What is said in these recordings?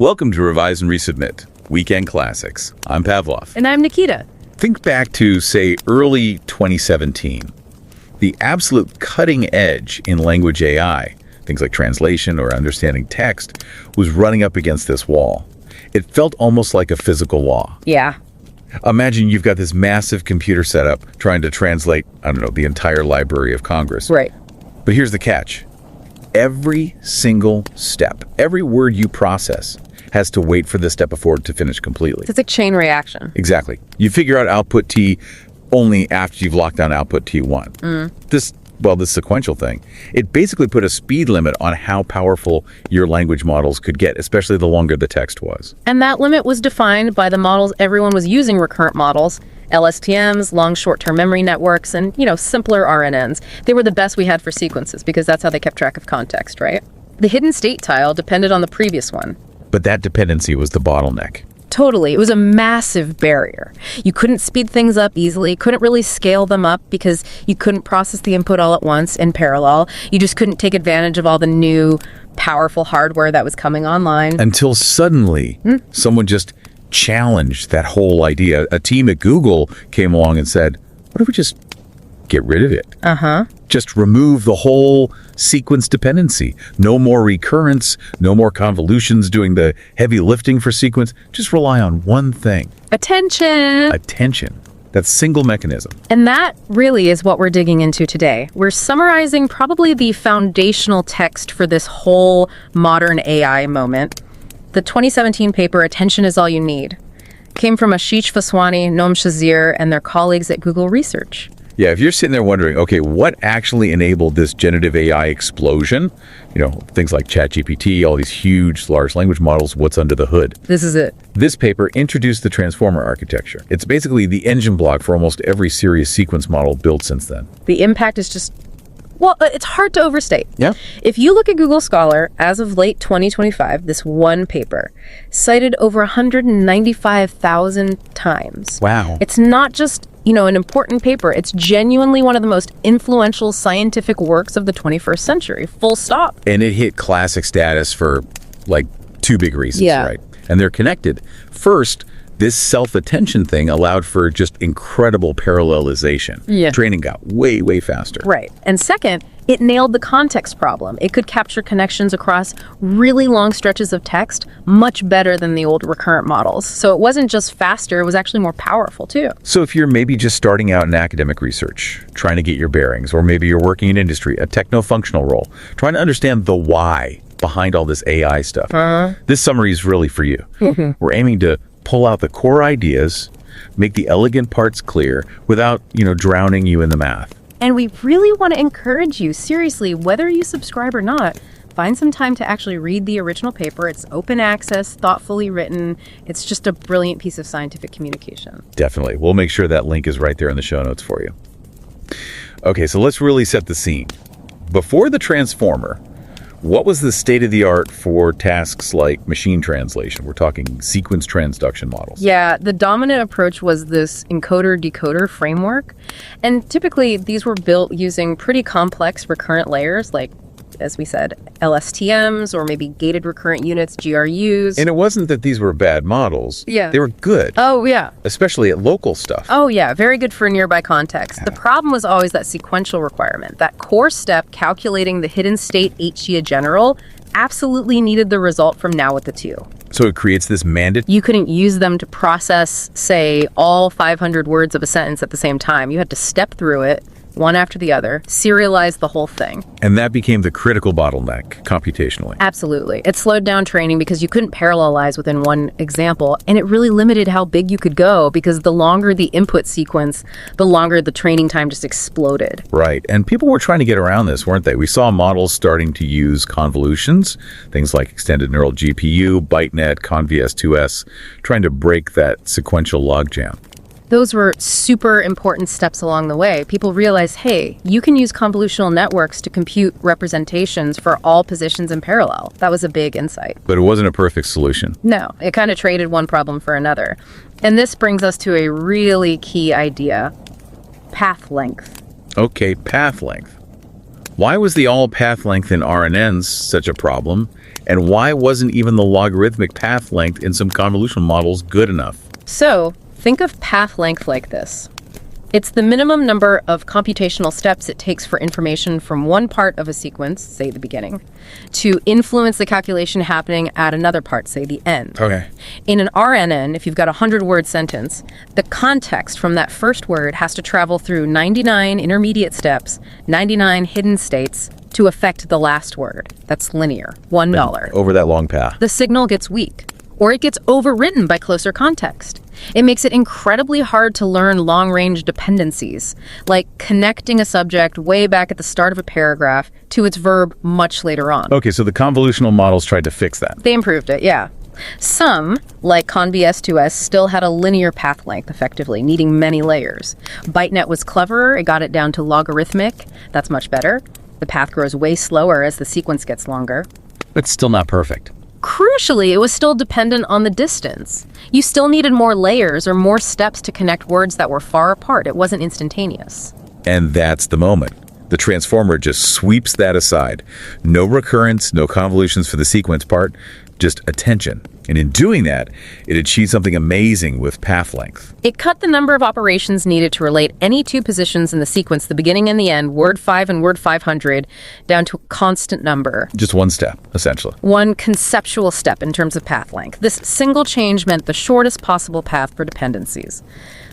Welcome to Revise and Resubmit, Weekend Classics. I'm Pavlov. And I'm Nikita. Think back to, say, early 2017. The absolute cutting edge in language AI, things like translation or understanding text, was running up against this wall. It felt almost like a physical law. Yeah. Imagine you've got this massive computer setup trying to translate, the entire Library of Congress. Right. But here's the catch. Every single step, every word you process has to wait for this step before to finish completely. It's a chain reaction. Exactly. You figure out output T only after you've locked down output T1. This sequential thing, it basically put a speed limit on how powerful your language models could get, especially the longer the text was. And that limit was defined by the models everyone was using, recurrent models, LSTMs, long short-term memory networks, and, simpler RNNs. They were the best we had for sequences because that's how they kept track of context, right? The hidden state tile depended on the previous one. But that dependency was the bottleneck. Totally. It was a massive barrier. You couldn't speed things up easily, couldn't really scale them up because you couldn't process the input all at once in parallel. You just couldn't take advantage of all the new, powerful hardware that was coming online. Until suddenly, someone just challenged that whole idea. A team at Google came along and said, what if we just get rid of it? Just remove the whole sequence dependency. No more recurrence, no more convolutions doing the heavy lifting for sequence. Just rely on one thing. Attention. That single mechanism. And that really is what we're digging into today. We're summarizing probably the foundational text for this whole modern AI moment. The 2017 paper, Attention is All You Need, came from Ashish, Vaswani, Noam, Shazeer, and their colleagues at Google Research. Yeah, if you're sitting there wondering, okay, what actually enabled this generative AI explosion? Things like ChatGPT, all these huge large language models, what's under the hood? This is it. This paper introduced the transformer architecture. It's basically the engine block for almost every serious sequence model built since then. The impact is just, it's hard to overstate. Yeah. If you look at Google Scholar, as of late 2025, this one paper cited over 195,000 times. Wow. It's not just an important paper. It's genuinely one of the most influential scientific works of the 21st century, full stop. And it hit classic status for, two big reasons, Yeah. right? And they're connected. First, this self-attention thing allowed for just incredible parallelization. Yeah. Training got way, way faster. Right. And second, it nailed the context problem. It could capture connections across really long stretches of text much better than the old recurrent models. So it wasn't just faster, it was actually more powerful too. So if you're maybe just starting out in academic research, trying to get your bearings, or maybe you're working in industry, a techno-functional role, trying to understand the why behind all this AI stuff, this summary is really for you. We're aiming to pull out the core ideas, make the elegant parts clear without, drowning you in the math. And we really want to encourage you, seriously, whether you subscribe or not, find some time to actually read the original paper. It's open access, thoughtfully written. It's just a brilliant piece of scientific communication. Definitely. We'll make sure that link is right there in the show notes for you. Okay, so let's really set the scene. Before the transformer, what was the state of the art for tasks like machine translation? We're talking sequence transduction models. Yeah, the dominant approach was this encoder-decoder framework. And typically, these were built using pretty complex recurrent layers, like, as we said, LSTMs or maybe gated recurrent units, GRUs. And it wasn't that these were bad models. Yeah. They were good. Oh, yeah. Especially at local stuff. Oh, yeah. Very good for nearby context. Yeah. The problem was always that sequential requirement. That core step calculating the hidden state HCA general absolutely needed the result from now with the two. So it creates this mandate. You couldn't use them to process, say, all 500 words of a sentence at the same time. You had to step through it, one after the other, serialize the whole thing. And that became the critical bottleneck computationally. Absolutely. It slowed down training because you couldn't parallelize within one example, and it really limited how big you could go because the longer the input sequence, the longer the training time just exploded. Right. And people were trying to get around this, weren't they? We saw models starting to use convolutions, things like extended neural GPU, ByteNet, ConvS2S, trying to break that sequential logjam. Those were super important steps along the way. People realized, hey, you can use convolutional networks to compute representations for all positions in parallel. That was a big insight. But it wasn't a perfect solution. No, it kind of traded one problem for another. And this brings us to a really key idea, path length. Okay, path length. Why was the all path length in RNNs such a problem? And why wasn't even the logarithmic path length in some convolutional models good enough? So, think of path length like this. It's the minimum number of computational steps it takes for information from one part of a sequence, say the beginning, to influence the calculation happening at another part, say the end. Okay. In an RNN, if you've got a 100-word sentence, the context from that first word has to travel through 99 intermediate steps, 99 hidden states, to affect the last word. That's linear, $1. Over that long path. The signal gets weak, or it gets overwritten by closer context. It makes it incredibly hard to learn long-range dependencies, like connecting a subject way back at the start of a paragraph to its verb much later on. Okay, so the convolutional models tried to fix that. They improved it, yeah. Some, like ConvS2S, still had a linear path length, effectively, needing many layers. ByteNet was cleverer. It got it down to logarithmic. That's much better. The path grows way slower as the sequence gets longer. But still not perfect. Crucially, it was still dependent on the distance. You still needed more layers or more steps to connect words that were far apart. It wasn't instantaneous. And that's the moment. The transformer just sweeps that aside. No recurrence, no convolutions for the sequence part, just attention. And in doing that, it achieved something amazing with path length. It cut the number of operations needed to relate any two positions in the sequence, the beginning and the end, word 5 and word 500, down to a constant number. Just one step, essentially. One conceptual step in terms of path length. This single change meant the shortest possible path for dependencies.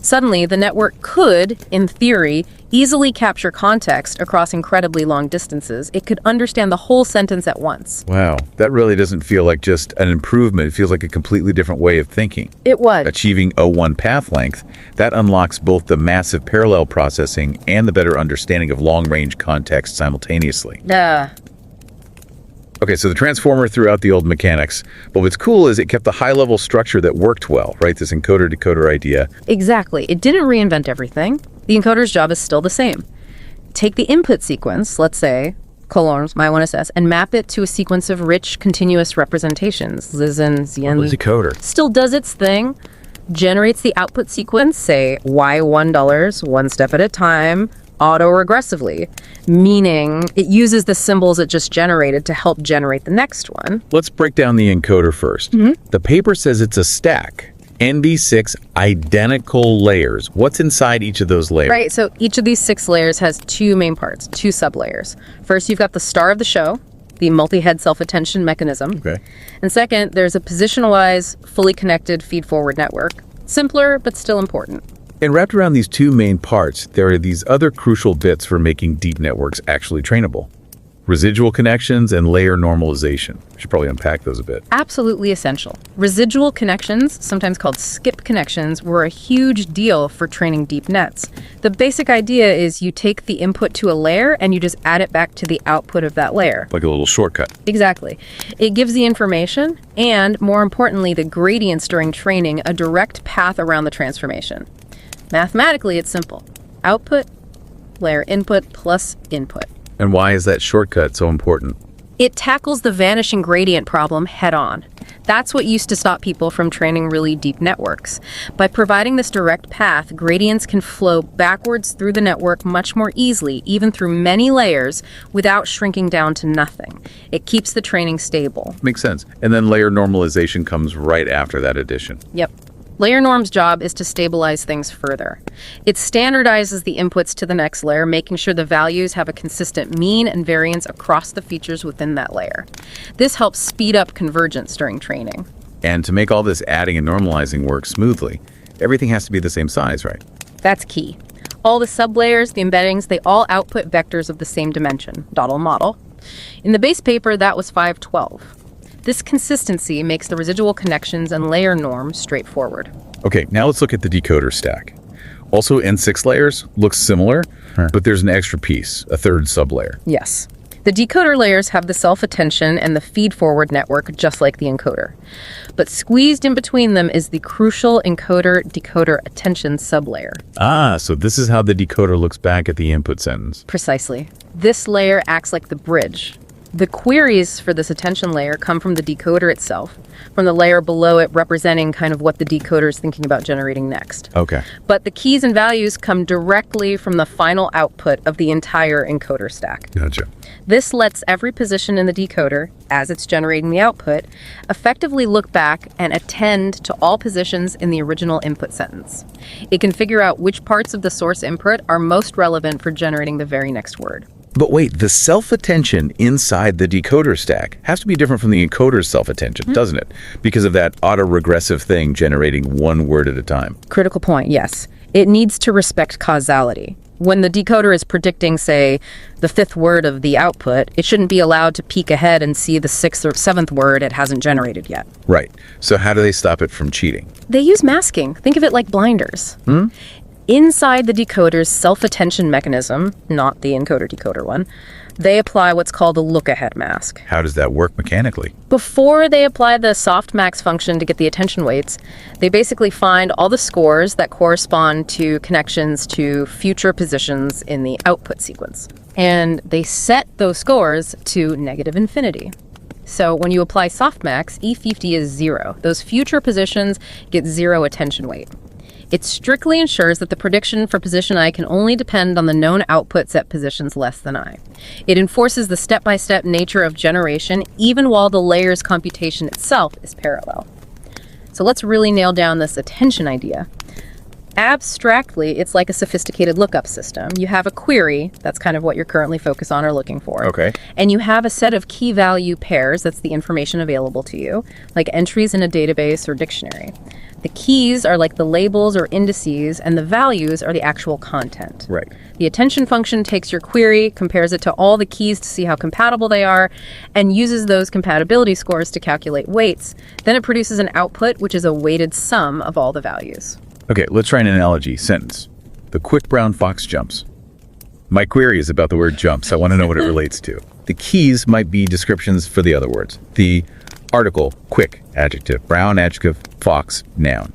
Suddenly, the network could, in theory, easily capture context across incredibly long distances. It could understand the whole sentence at once. Wow, that really doesn't feel like just an improvement. It feels like a completely different way of thinking. It was. Achieving O1 path length, that unlocks both the massive parallel processing and the better understanding of long-range context simultaneously. Okay, so the transformer threw out the old mechanics, but what's cool is it kept the high-level structure that worked well, right? This encoder-decoder idea. Exactly. It didn't reinvent everything. The encoder's job is still the same. Take the input sequence, let's say, colons, my1ss, and map it to a sequence of rich, continuous representations. Llion, Decoder. Still does its thing, generates the output sequence, say, Y1, one step at a time, auto-regressively, meaning it uses the symbols it just generated to help generate the next one. Let's break down the encoder first. The paper says it's a stack. NV6 identical layers. What's inside each of those layers? Right, so each of these 6 layers has 2 main parts, 2 sublayers. First, you've got the star of the show, the multi-head self-attention mechanism. Okay. And second, there's a positional-wise, fully connected feed-forward network. Simpler, but still important. And wrapped around these 2 main parts, there are these other crucial bits for making deep networks actually trainable. Residual connections and layer normalization. We should probably unpack those a bit. Absolutely essential. Residual connections, sometimes called skip connections, were a huge deal for training deep nets. The basic idea is you take the input to a layer and you just add it back to the output of that layer. Like a little shortcut. Exactly. It gives the information and, more importantly, the gradients during training a direct path around the transformation. Mathematically, it's simple. Output, layer input plus input. And why is that shortcut so important? It tackles the vanishing gradient problem head on. That's what used to stop people from training really deep networks. By providing this direct path, gradients can flow backwards through the network much more easily, even through many layers, without shrinking down to nothing. It keeps the training stable. Makes sense. And then layer normalization comes right after that addition. Yep. Layer norm's job is to stabilize things further. It standardizes the inputs to the next layer, making sure the values have a consistent mean and variance across the features within that layer. This helps speed up convergence during training. And to make all this adding and normalizing work smoothly, everything has to be the same size, right? That's key. All the sublayers, the embeddings, they all output vectors of the same dimension, Dottle model. In the base paper, that was 512. This consistency makes the residual connections and layer norm straightforward. Okay, now let's look at the decoder stack. Also, N6 layers looks similar, but there's an extra piece, a third sublayer. Yes. The decoder layers have the self-attention and the feed-forward network, just like the encoder. But squeezed in between them is the crucial encoder-decoder attention sublayer. Ah, so this is how the decoder looks back at the input sentence. Precisely. This layer acts like the bridge. The queries for this attention layer come from the decoder itself, from the layer below it representing kind of what the decoder is thinking about generating next. Okay. But the keys and values come directly from the final output of the entire encoder stack. Gotcha. This lets every position in the decoder, as it's generating the output, effectively look back and attend to all positions in the original input sentence. It can figure out which parts of the source input are most relevant for generating the very next word. But wait, the self-attention inside the decoder stack has to be different from the encoder's self-attention, doesn't it? Because of that autoregressive thing generating one word at a time. Critical point, yes. It needs to respect causality. When the decoder is predicting, say, the fifth word of the output, it shouldn't be allowed to peek ahead and see the sixth or seventh word it hasn't generated yet. Right. So how do they stop it from cheating? They use masking. Think of it like blinders. Inside the decoder's self-attention mechanism, not the encoder-decoder one, they apply what's called a look-ahead mask. How does that work mechanically? Before they apply the softmax function to get the attention weights, they basically find all the scores that correspond to connections to future positions in the output sequence. And they set those scores to negative infinity. So when you apply softmax, E50 is 0. Those future positions get 0 attention weight. It strictly ensures that the prediction for position I can only depend on the known outputs at positions less than I. It enforces the step-by-step nature of generation even while the layer's computation itself is parallel. So let's really nail down this attention idea. Abstractly, it's like a sophisticated lookup system. You have a query, that's kind of what you're currently focused on or looking for. Okay. And you have a set of key value pairs, that's the information available to you, like entries in a database or dictionary. The keys are like the labels or indices, and the values are the actual content. Right. The attention function takes your query, compares it to all the keys to see how compatible they are, and uses those compatibility scores to calculate weights. Then it produces an output, which is a weighted sum of all the values. Okay, let's try an analogy sentence. The quick brown fox jumps. My query is about the word jumps. I want to know what it relates to. The keys might be descriptions for the other words. The article, quick, adjective, brown, adjective, fox, noun.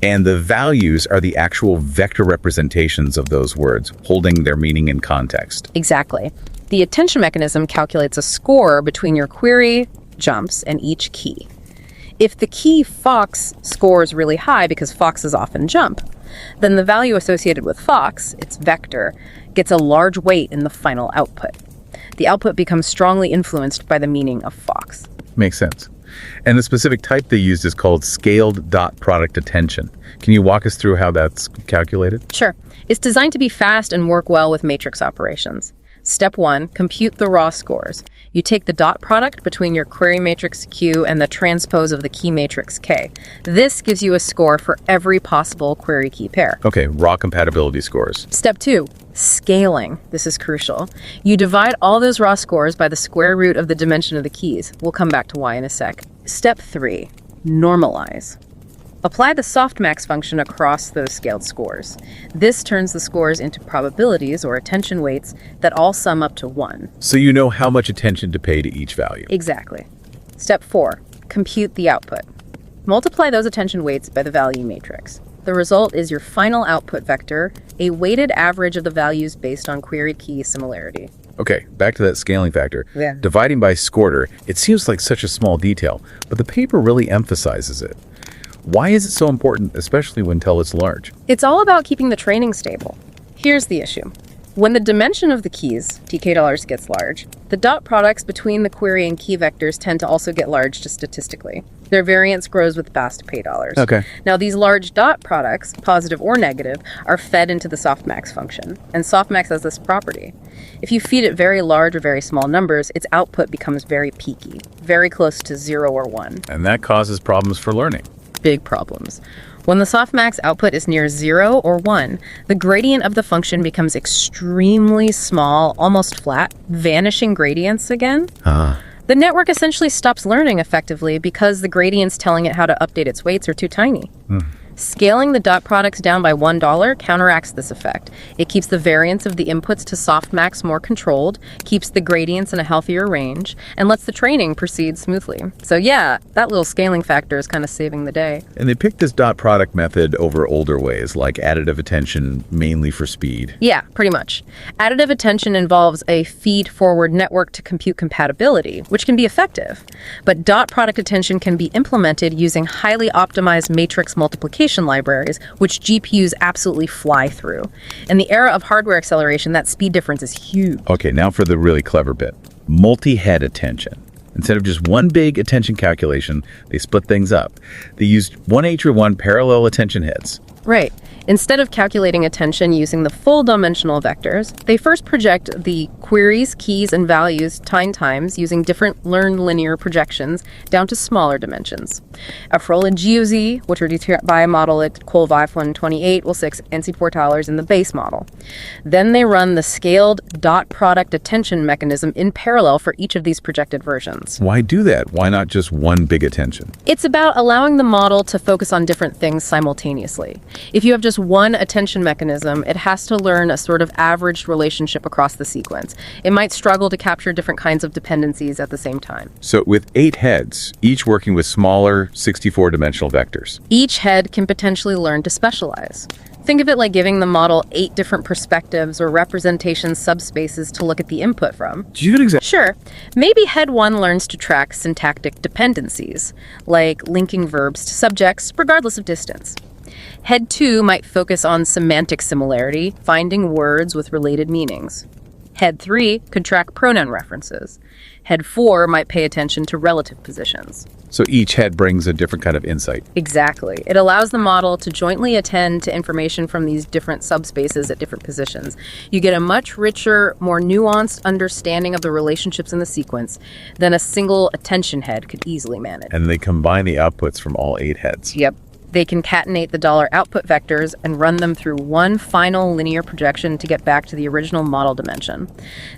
And the values are the actual vector representations of those words, holding their meaning in context. Exactly. The attention mechanism calculates a score between your query, jumps, and each key. If the key fox scores really high because foxes often jump, then the value associated with fox, its vector, gets a large weight in the final output. The output becomes strongly influenced by the meaning of fox. Makes sense. And the specific type they used is called scaled dot product attention. Can you walk us through how that's calculated? Sure. It's designed to be fast and work well with matrix operations. Step 1, compute the raw scores. You take the dot product between your query matrix Q and the transpose of the key matrix K. This gives you a score for every possible query key pair. Okay, raw compatibility scores. Step 2, scaling. This is crucial. You divide all those raw scores by the square root of the dimension of the keys. We'll come back to why in a sec. Step 3, normalize. Apply the softmax function across those scaled scores. This turns the scores into probabilities or attention weights that all sum up to 1. So you know how much attention to pay to each value. Exactly. Step 4, compute the output. Multiply those attention weights by the value matrix. The result is your final output vector, a weighted average of the values based on queried key similarity. Okay, back to that scaling factor. Yeah. Dividing by squarter, it seems like such a small detail, but the paper really emphasizes it. Why is it so important, especially when tel is large? It's all about keeping the training stable. Here's the issue. When the dimension of the keys, decoders, gets large, the dot products between the query and key vectors tend to also get large just statistically. Their variance grows with fast pay dollars. Okay. Now these large dot products, positive or negative, are fed into the softmax function. And softmax has this property. If you feed it very large or very small numbers, its output becomes very peaky, very close to 0 or 1. And that causes problems for learning. Big problems. When the softmax output is near 0 or 1, the gradient of the function becomes extremely small, almost flat, vanishing gradients again. The network essentially stops learning effectively because the gradients telling it how to update its weights are too tiny. Scaling the dot products down by $1 counteracts this effect. It keeps the variance of the inputs to softmax more controlled, keeps the gradients in a healthier range, and lets the training proceed smoothly. So yeah, that little scaling factor is kind of saving the day. And they picked this dot product method over older ways, like additive attention, mainly for speed. Yeah, pretty much. Additive attention involves a feed-forward network to compute compatibility, which can be effective. But dot product attention can be implemented using highly optimized matrix multiplication libraries, which GPUs absolutely fly through. In the era of hardware acceleration, that speed difference is huge. Okay, now for the really clever bit. Multi-head attention. Instead of just one big attention calculation, they split things up. They used 1H or 1 parallel attention heads. Right. Instead of calculating attention using the full dimensional vectors, they first project the queries, keys, and values 10 times using different learned linear projections down to smaller dimensions. A Frolid GOZ, which are determined by a model at Col 528, will 6 NC portalers in the base model. Then they run the scaled dot product attention mechanism in parallel for each of these projected versions. Why do that? Why not just one big attention? It's about allowing the model to focus on different things simultaneously. If you have just one attention mechanism, it has to learn a sort of averaged relationship across the sequence. It might struggle to capture different kinds of dependencies at the same time. So with 8 heads, each working with smaller 64-dimensional vectors. Each head can potentially learn to specialize. Think of it like giving the model 8 different perspectives or representation subspaces to look at the input from. Do you have an example? Sure. Maybe head 1 learns to track syntactic dependencies, like linking verbs to subjects regardless of distance. Head 2 might focus on semantic similarity, finding words with related meanings. Head 3 could track pronoun references. Head 4 might pay attention to relative positions. So each head brings a different kind of insight. Exactly. It allows the model to jointly attend to information from these different subspaces at different positions. You get a much richer, more nuanced understanding of the relationships in the sequence than a single attention head could easily manage. And they combine the outputs from all 8 heads. Yep. They concatenate the dollar output vectors and run them through one final linear projection to get back to the original model dimension.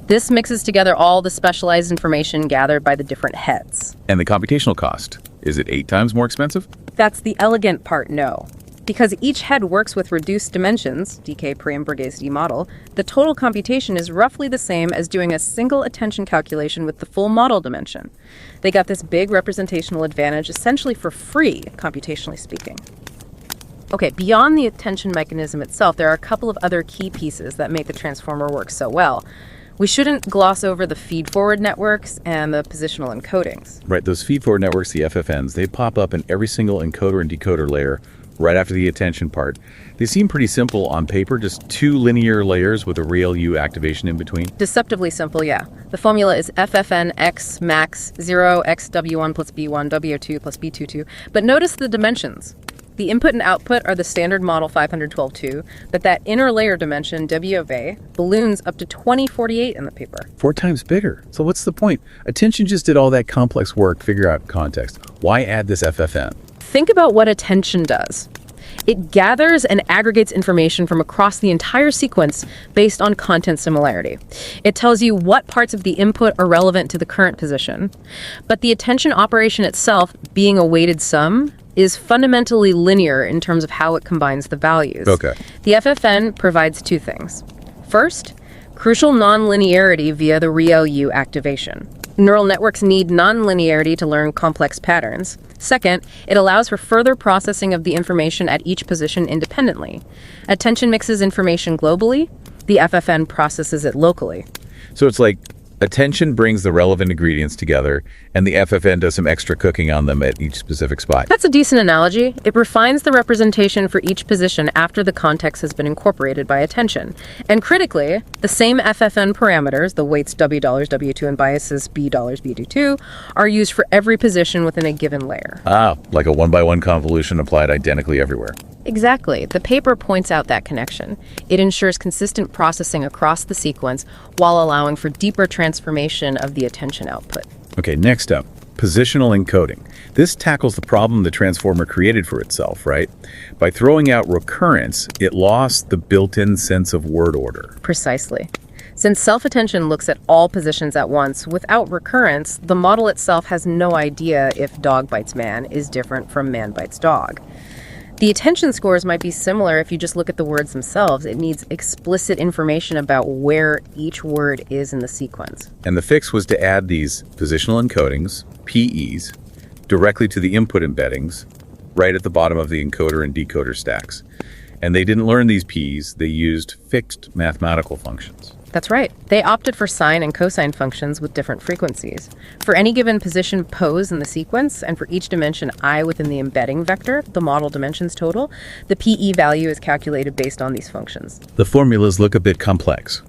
This mixes together all the specialized information gathered by the different heads. And the computational cost, is it 8 times more expensive? That's the elegant part, no. Because each head works with reduced dimensions, DK pre-Borghese model, the total computation is roughly the same as doing a single attention calculation with the full model dimension. They got this big representational advantage essentially for free, computationally speaking. Okay, beyond the attention mechanism itself, there are a couple of other key pieces that make the transformer work so well. We shouldn't gloss over the feed-forward networks and the positional encodings. Right, those feed-forward networks, the FFNs, they pop up in every single encoder and decoder layer right after the attention part. They seem pretty simple on paper, just 2 linear layers with a real U activation in between. Deceptively simple, yeah. The formula is FFN X max 0 X W1 plus B1 W2 plus B22. But notice the dimensions. The input and output are the standard model 512.2, but that inner layer dimension, W of A, balloons up to 2048 in the paper. 4 times bigger. So what's the point? Attention just did all that complex work, figure out context. Why add this FFN? Think about what attention does. It gathers and aggregates information from across the entire sequence based on content similarity. It tells you what parts of the input are relevant to the current position. But the attention operation itself, being a weighted sum, is fundamentally linear in terms of how it combines the values. Okay. The FFN provides 2 things. First, crucial nonlinearity via the real U activation. Neural networks need nonlinearity to learn complex patterns. Second, it allows for further processing of the information at each position independently. Attention mixes information globally. The FFN processes it locally. So it's like attention brings the relevant ingredients together, and the FFN does some extra cooking on them at each specific spot. That's a decent analogy. It refines the representation for each position after the context has been incorporated by attention. And critically, the same FFN parameters, the weights $, W2, and biases $, B22, are used for every position within a given layer. Ah, like a 1-by-1 convolution applied identically everywhere. Exactly. The paper points out that connection. It ensures consistent processing across the sequence while allowing for deeper transformation of the attention output. Okay, next up, positional encoding. This tackles the problem the transformer created for itself, right? By throwing out recurrence, it lost the built-in sense of word order. Precisely. Since self-attention looks at all positions at once, without recurrence, the model itself has no idea if dog bites man is different from man bites dog. The attention scores might be similar if you just look at the words themselves. It needs explicit information about where each word is in the sequence. And the fix was to add these positional encodings, PEs, directly to the input embeddings, right at the bottom of the encoder and decoder stacks. And they didn't learn these P's, they used fixed mathematical functions. That's right. They opted for sine and cosine functions with different frequencies. For any given position pose in the sequence, and for each dimension I within the embedding vector, the model dimensions total, the PE value is calculated based on these functions. The formulas look a bit complex.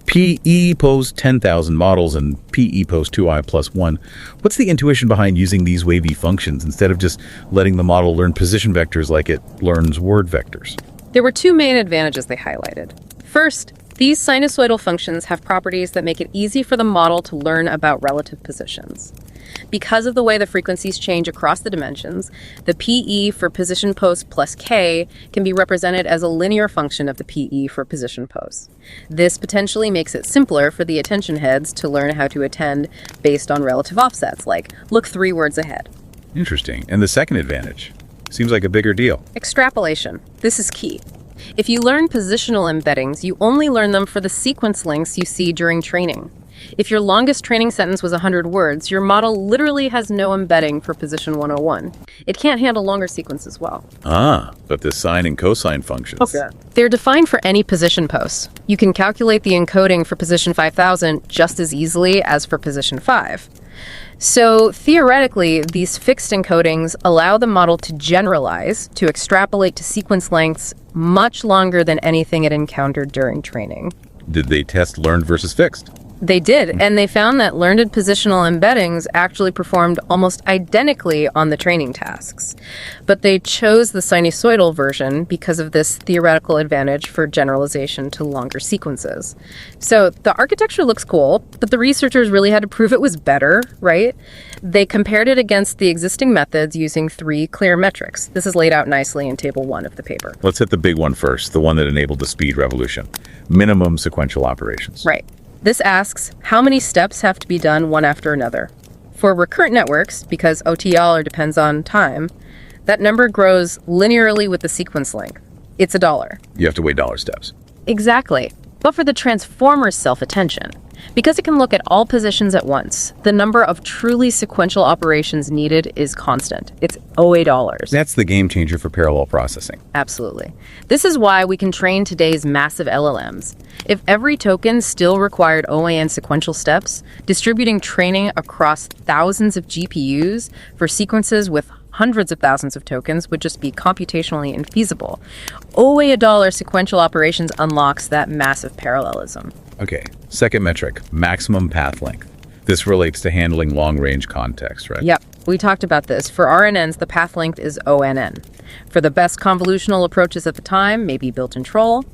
PE pose 10,000 models and PE pose 2i plus 1. What's the intuition behind using these wavy functions instead of just letting the model learn position vectors like it learns word vectors? There were two main advantages they highlighted. First, these sinusoidal functions have properties that make it easy for the model to learn about relative positions. Because of the way the frequencies change across the dimensions, the PE for position pose plus k can be represented as a linear function of the PE for position pose. This potentially makes it simpler for the attention heads to learn how to attend based on relative offsets, like look 3 words ahead. Interesting. And the second advantage? Seems like a bigger deal. Extrapolation. This is key. If you learn positional embeddings, you only learn them for the sequence lengths you see during training. If your longest training sentence was 100 words, your model literally has no embedding for position 101. It can't handle longer sequences as well. But the sine and cosine functions. Okay. They're defined for any position pose. You can calculate the encoding for position 5000 just as easily as for position 5. So theoretically, these fixed encodings allow the model to generalize, to extrapolate to sequence lengths much longer than anything it encountered during training. Did they test learned versus fixed? They did, and they found that learned positional embeddings actually performed almost identically on the training tasks. But they chose the sinusoidal version because of this theoretical advantage for generalization to longer sequences. So the architecture looks cool, but the researchers really had to prove it was better, right? They compared it against the existing methods using 3 clear metrics. This is laid out nicely in Table 1 of the paper. Let's hit the big one first, the one that enabled the speed revolution. Minimum sequential operations. Right. This asks how many steps have to be done one after another. For recurrent networks, because OTL depends on time, that number grows linearly with the sequence length. It's $1. You have to wait dollar steps. Exactly. But for the transformer's self-attention, because it can look at all positions at once, the number of truly sequential operations needed is constant. It's $0. That's the game changer for parallel processing. Absolutely. This is why we can train today's massive LLMs. If every token still required OAN sequential steps, distributing training across thousands of GPUs for sequences with hundreds of thousands of tokens would just be computationally infeasible. $1 sequential operations unlocks that massive parallelism. Okay, second metric, maximum path length. This relates to handling long-range context, right? Yep, we talked about this. For RNNs, the path length is ONN. For the best convolutional approaches at the time, maybe built-in troll.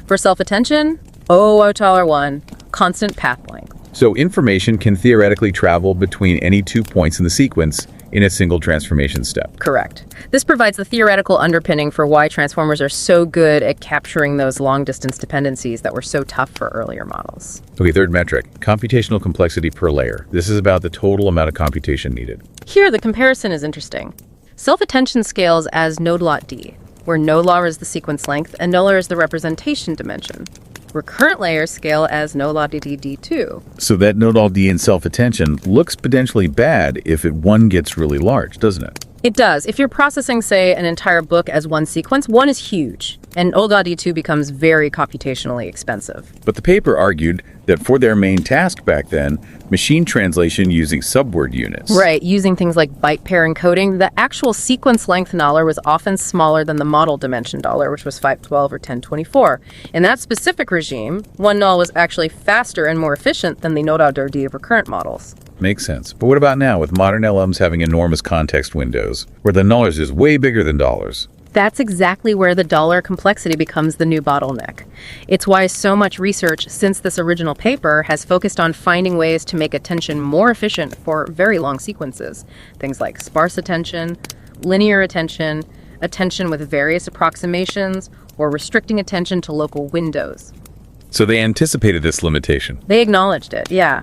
For self-attention, $1, constant path length. So information can theoretically travel between any 2 points in the sequence in a single transformation step. Correct. This provides the theoretical underpinning for why transformers are so good at capturing those long-distance dependencies that were so tough for earlier models. Okay, third metric, computational complexity per layer. This is about the total amount of computation needed. Here, the comparison is interesting. Self-attention scales as node lot D, where node law is the sequence length and node is the representation dimension. Recurrent layers scale as node law D2. So that node all D in self-attention looks potentially bad if one gets really large, doesn't it? It does. If you're processing, say, an entire book as one sequence, one is huge, and OLDD2 becomes very computationally expensive. But the paper argued that for their main task back then, machine translation using subword units. Right, using things like byte pair encoding, the actual sequence length dollar was often smaller than the model dimension dollar, which was 512 or 1024. In that specific regime, one null was actually faster and more efficient than the node-D of recurrent models. Makes sense. But what about now with modern LMs having enormous context windows, where the nullers is way bigger than dollars? That's exactly where the dollar complexity becomes the new bottleneck. It's why so much research since this original paper has focused on finding ways to make attention more efficient for very long sequences. Things like sparse attention, linear attention, attention with various approximations, or restricting attention to local windows. So they anticipated this limitation. They acknowledged it, yeah.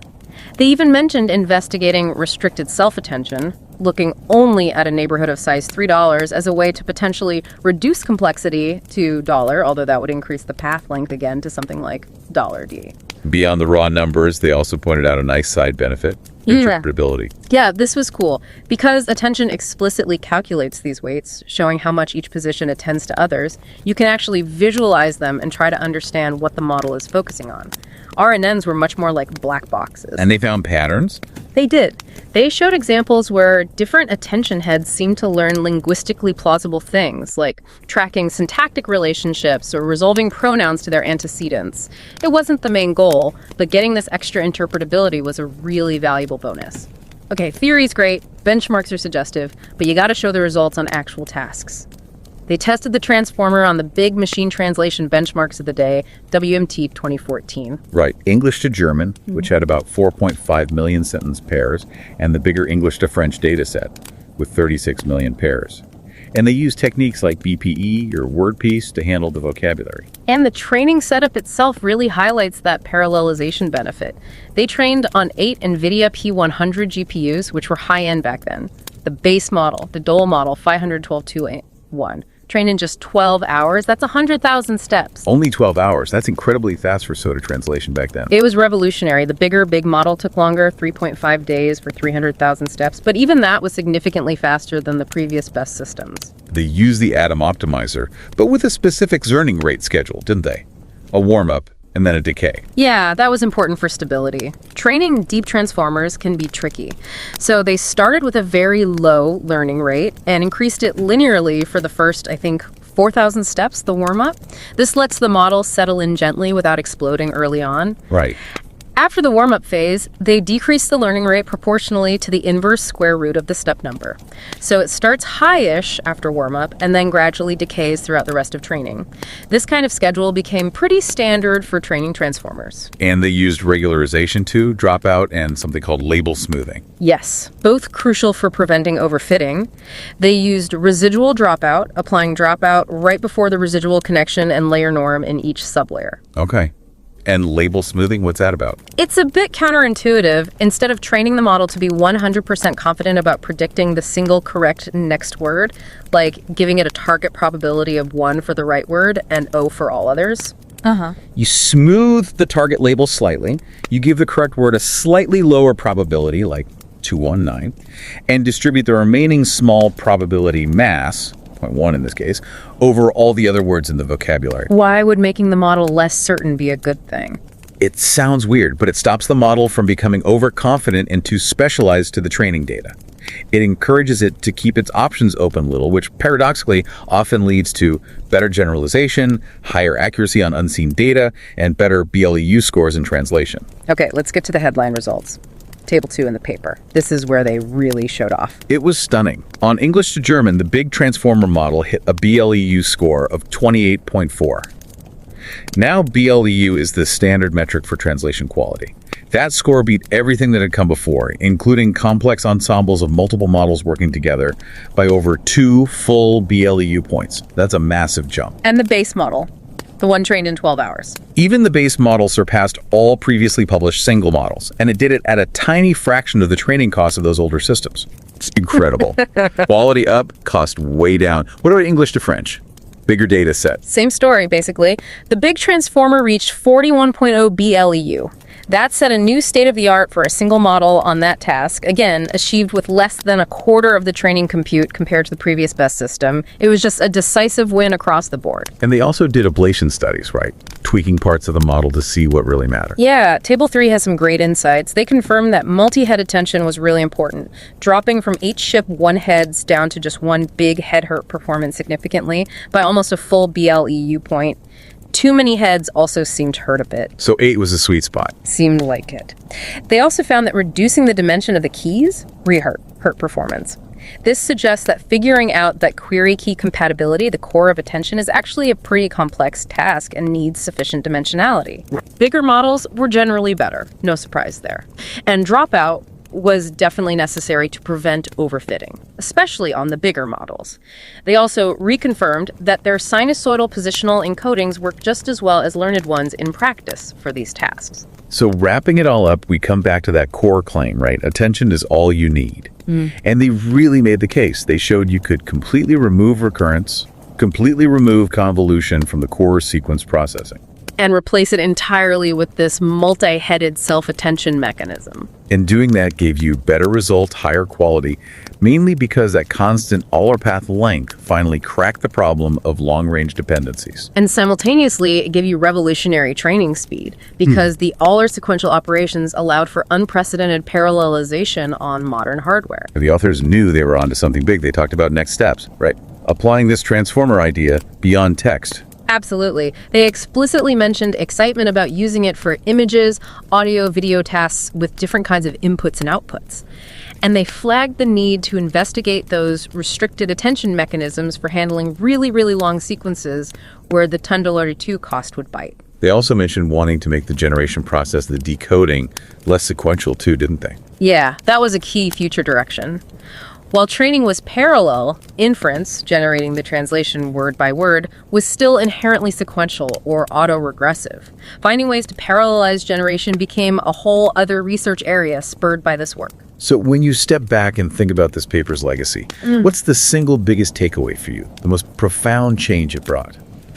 They even mentioned investigating restricted self-attention, looking only at a neighborhood of size $3 as a way to potentially reduce complexity to $, although that would increase the path length again to something like $D. Beyond the raw numbers, they also pointed out a nice side benefit, interpretability. Yeah, this was cool. Because attention explicitly calculates these weights, showing how much each position attends to others, you can actually visualize them and try to understand what the model is focusing on. RNNs were much more like black boxes. And they found patterns? They did. They showed examples where different attention heads seemed to learn linguistically plausible things, like tracking syntactic relationships or resolving pronouns to their antecedents. It wasn't the main goal, but getting this extra interpretability was a really valuable bonus. Okay, theory's great, benchmarks are suggestive, but you gotta show the results on actual tasks. They tested the transformer on the big machine translation benchmarks of the day, WMT 2014. Right. English to German, which had about 4.5 million sentence pairs, and the bigger English to French data set with 36 million pairs. And they used techniques like BPE or word piece to handle the vocabulary. And the training setup itself really highlights that parallelization benefit. They trained on 8 NVIDIA P100 GPUs, which were high-end back then. The base model, the Dole model, 512.2.1. Trained in just 12 hours. That's 100,000 steps. Only 12 hours. That's incredibly fast for SOTA translation back then. It was revolutionary. The big model took longer, 3.5 days for 300,000 steps, but even that was significantly faster than the previous best systems. They used the Atom Optimizer, but with a specific learning rate schedule, didn't they? A warm-up and then a decay. Yeah, that was important for stability. Training deep transformers can be tricky. So they started with a very low learning rate and increased it linearly for the first, I think, 4,000 steps, the warm-up. This lets the model settle in gently without exploding early on. Right. After the warm-up phase, they decrease the learning rate proportionally to the inverse square root of the step number. So it starts high-ish after warm-up and then gradually decays throughout the rest of training. This kind of schedule became pretty standard for training transformers. And they used regularization too, dropout, and something called label smoothing. Yes, both crucial for preventing overfitting. They used residual dropout, applying dropout right before the residual connection and layer norm in each sublayer. Okay. And label smoothing, what's that about? It's a bit counterintuitive. Instead of training the model to be 100% confident about predicting the single correct next word, like giving it a target probability of 1 for the right word and 0 for all others. You smooth the target label slightly, you give the correct word a slightly lower probability, like 219, and distribute the remaining small probability mass, 0.1 in this case, over all the other words in the vocabulary. Why would making the model less certain be a good thing? It sounds weird, but it stops the model from becoming overconfident and too specialized to the training data. It encourages it to keep its options open a little, which paradoxically often leads to better generalization, higher accuracy on unseen data, and better BLEU scores in translation. Okay, let's get to the headline results. Table 2 in the paper. This is where they really showed off. It was stunning. On English to German, the big transformer model hit a BLEU score of 28.4. Now BLEU is the standard metric for translation quality. That score beat everything that had come before, including complex ensembles of multiple models working together, by over 2 full BLEU points. That's a massive jump. And the base model, the one trained in 12 hours. Even the base model surpassed all previously published single models, and it did it at a tiny fraction of the training costs of those older systems. It's incredible. Quality up, cost way down. What about English to French? Bigger data set. Same story, basically. The big transformer reached 41.0 BLEU. That set a new state-of-the-art for a single model on that task, again, achieved with less than a quarter of the training compute compared to the previous best system. It was just a decisive win across the board. And they also did ablation studies, right? Tweaking parts of the model to see what really mattered. Yeah, Table 3 has some great insights. They confirmed that multi-head attention was really important, dropping from 8 ship 1 heads down to just 1 big head hurt performance significantly by almost a full BLEU point. Too many heads also seemed to hurt a bit. So 8 was a sweet spot. Seemed like it. They also found that reducing the dimension of the keys hurt performance. This suggests that figuring out that query key compatibility, the core of attention, is actually a pretty complex task and needs sufficient dimensionality. Bigger models were generally better. No surprise there. And dropout was definitely necessary to prevent overfitting, especially on the bigger models. They also reconfirmed that their sinusoidal positional encodings work just as well as learned ones in practice for these tasks. So wrapping it all up, we come back to that core claim, right? Attention is all you need. And they really made the case. They showed you could completely remove recurrence, completely remove convolution from the core sequence processing. And replace it entirely with this multi-headed self-attention mechanism. And doing that gave you better results, higher quality, mainly because that constant all-or-path length finally cracked the problem of long-range dependencies. And simultaneously, it gave you revolutionary training speed because the all or sequential operations allowed for unprecedented parallelization on modern hardware. The authors knew they were onto something big. They talked about next steps, right? Applying this transformer idea beyond text. Absolutely. They explicitly mentioned excitement about using it for images, audio, video tasks with different kinds of inputs and outputs. And they flagged the need to investigate those restricted attention mechanisms for handling really, really long sequences where the $10.2 cost would bite. They also mentioned wanting to make the generation process, the decoding, less sequential too, didn't they? Yeah, that was a key future direction. While training was parallel, inference, generating the translation word by word, was still inherently sequential or auto-regressive. Finding ways to parallelize generation became a whole other research area spurred by this work. So when you step back and think about this paper's legacy, what's the single biggest takeaway for you, the most profound change it brought?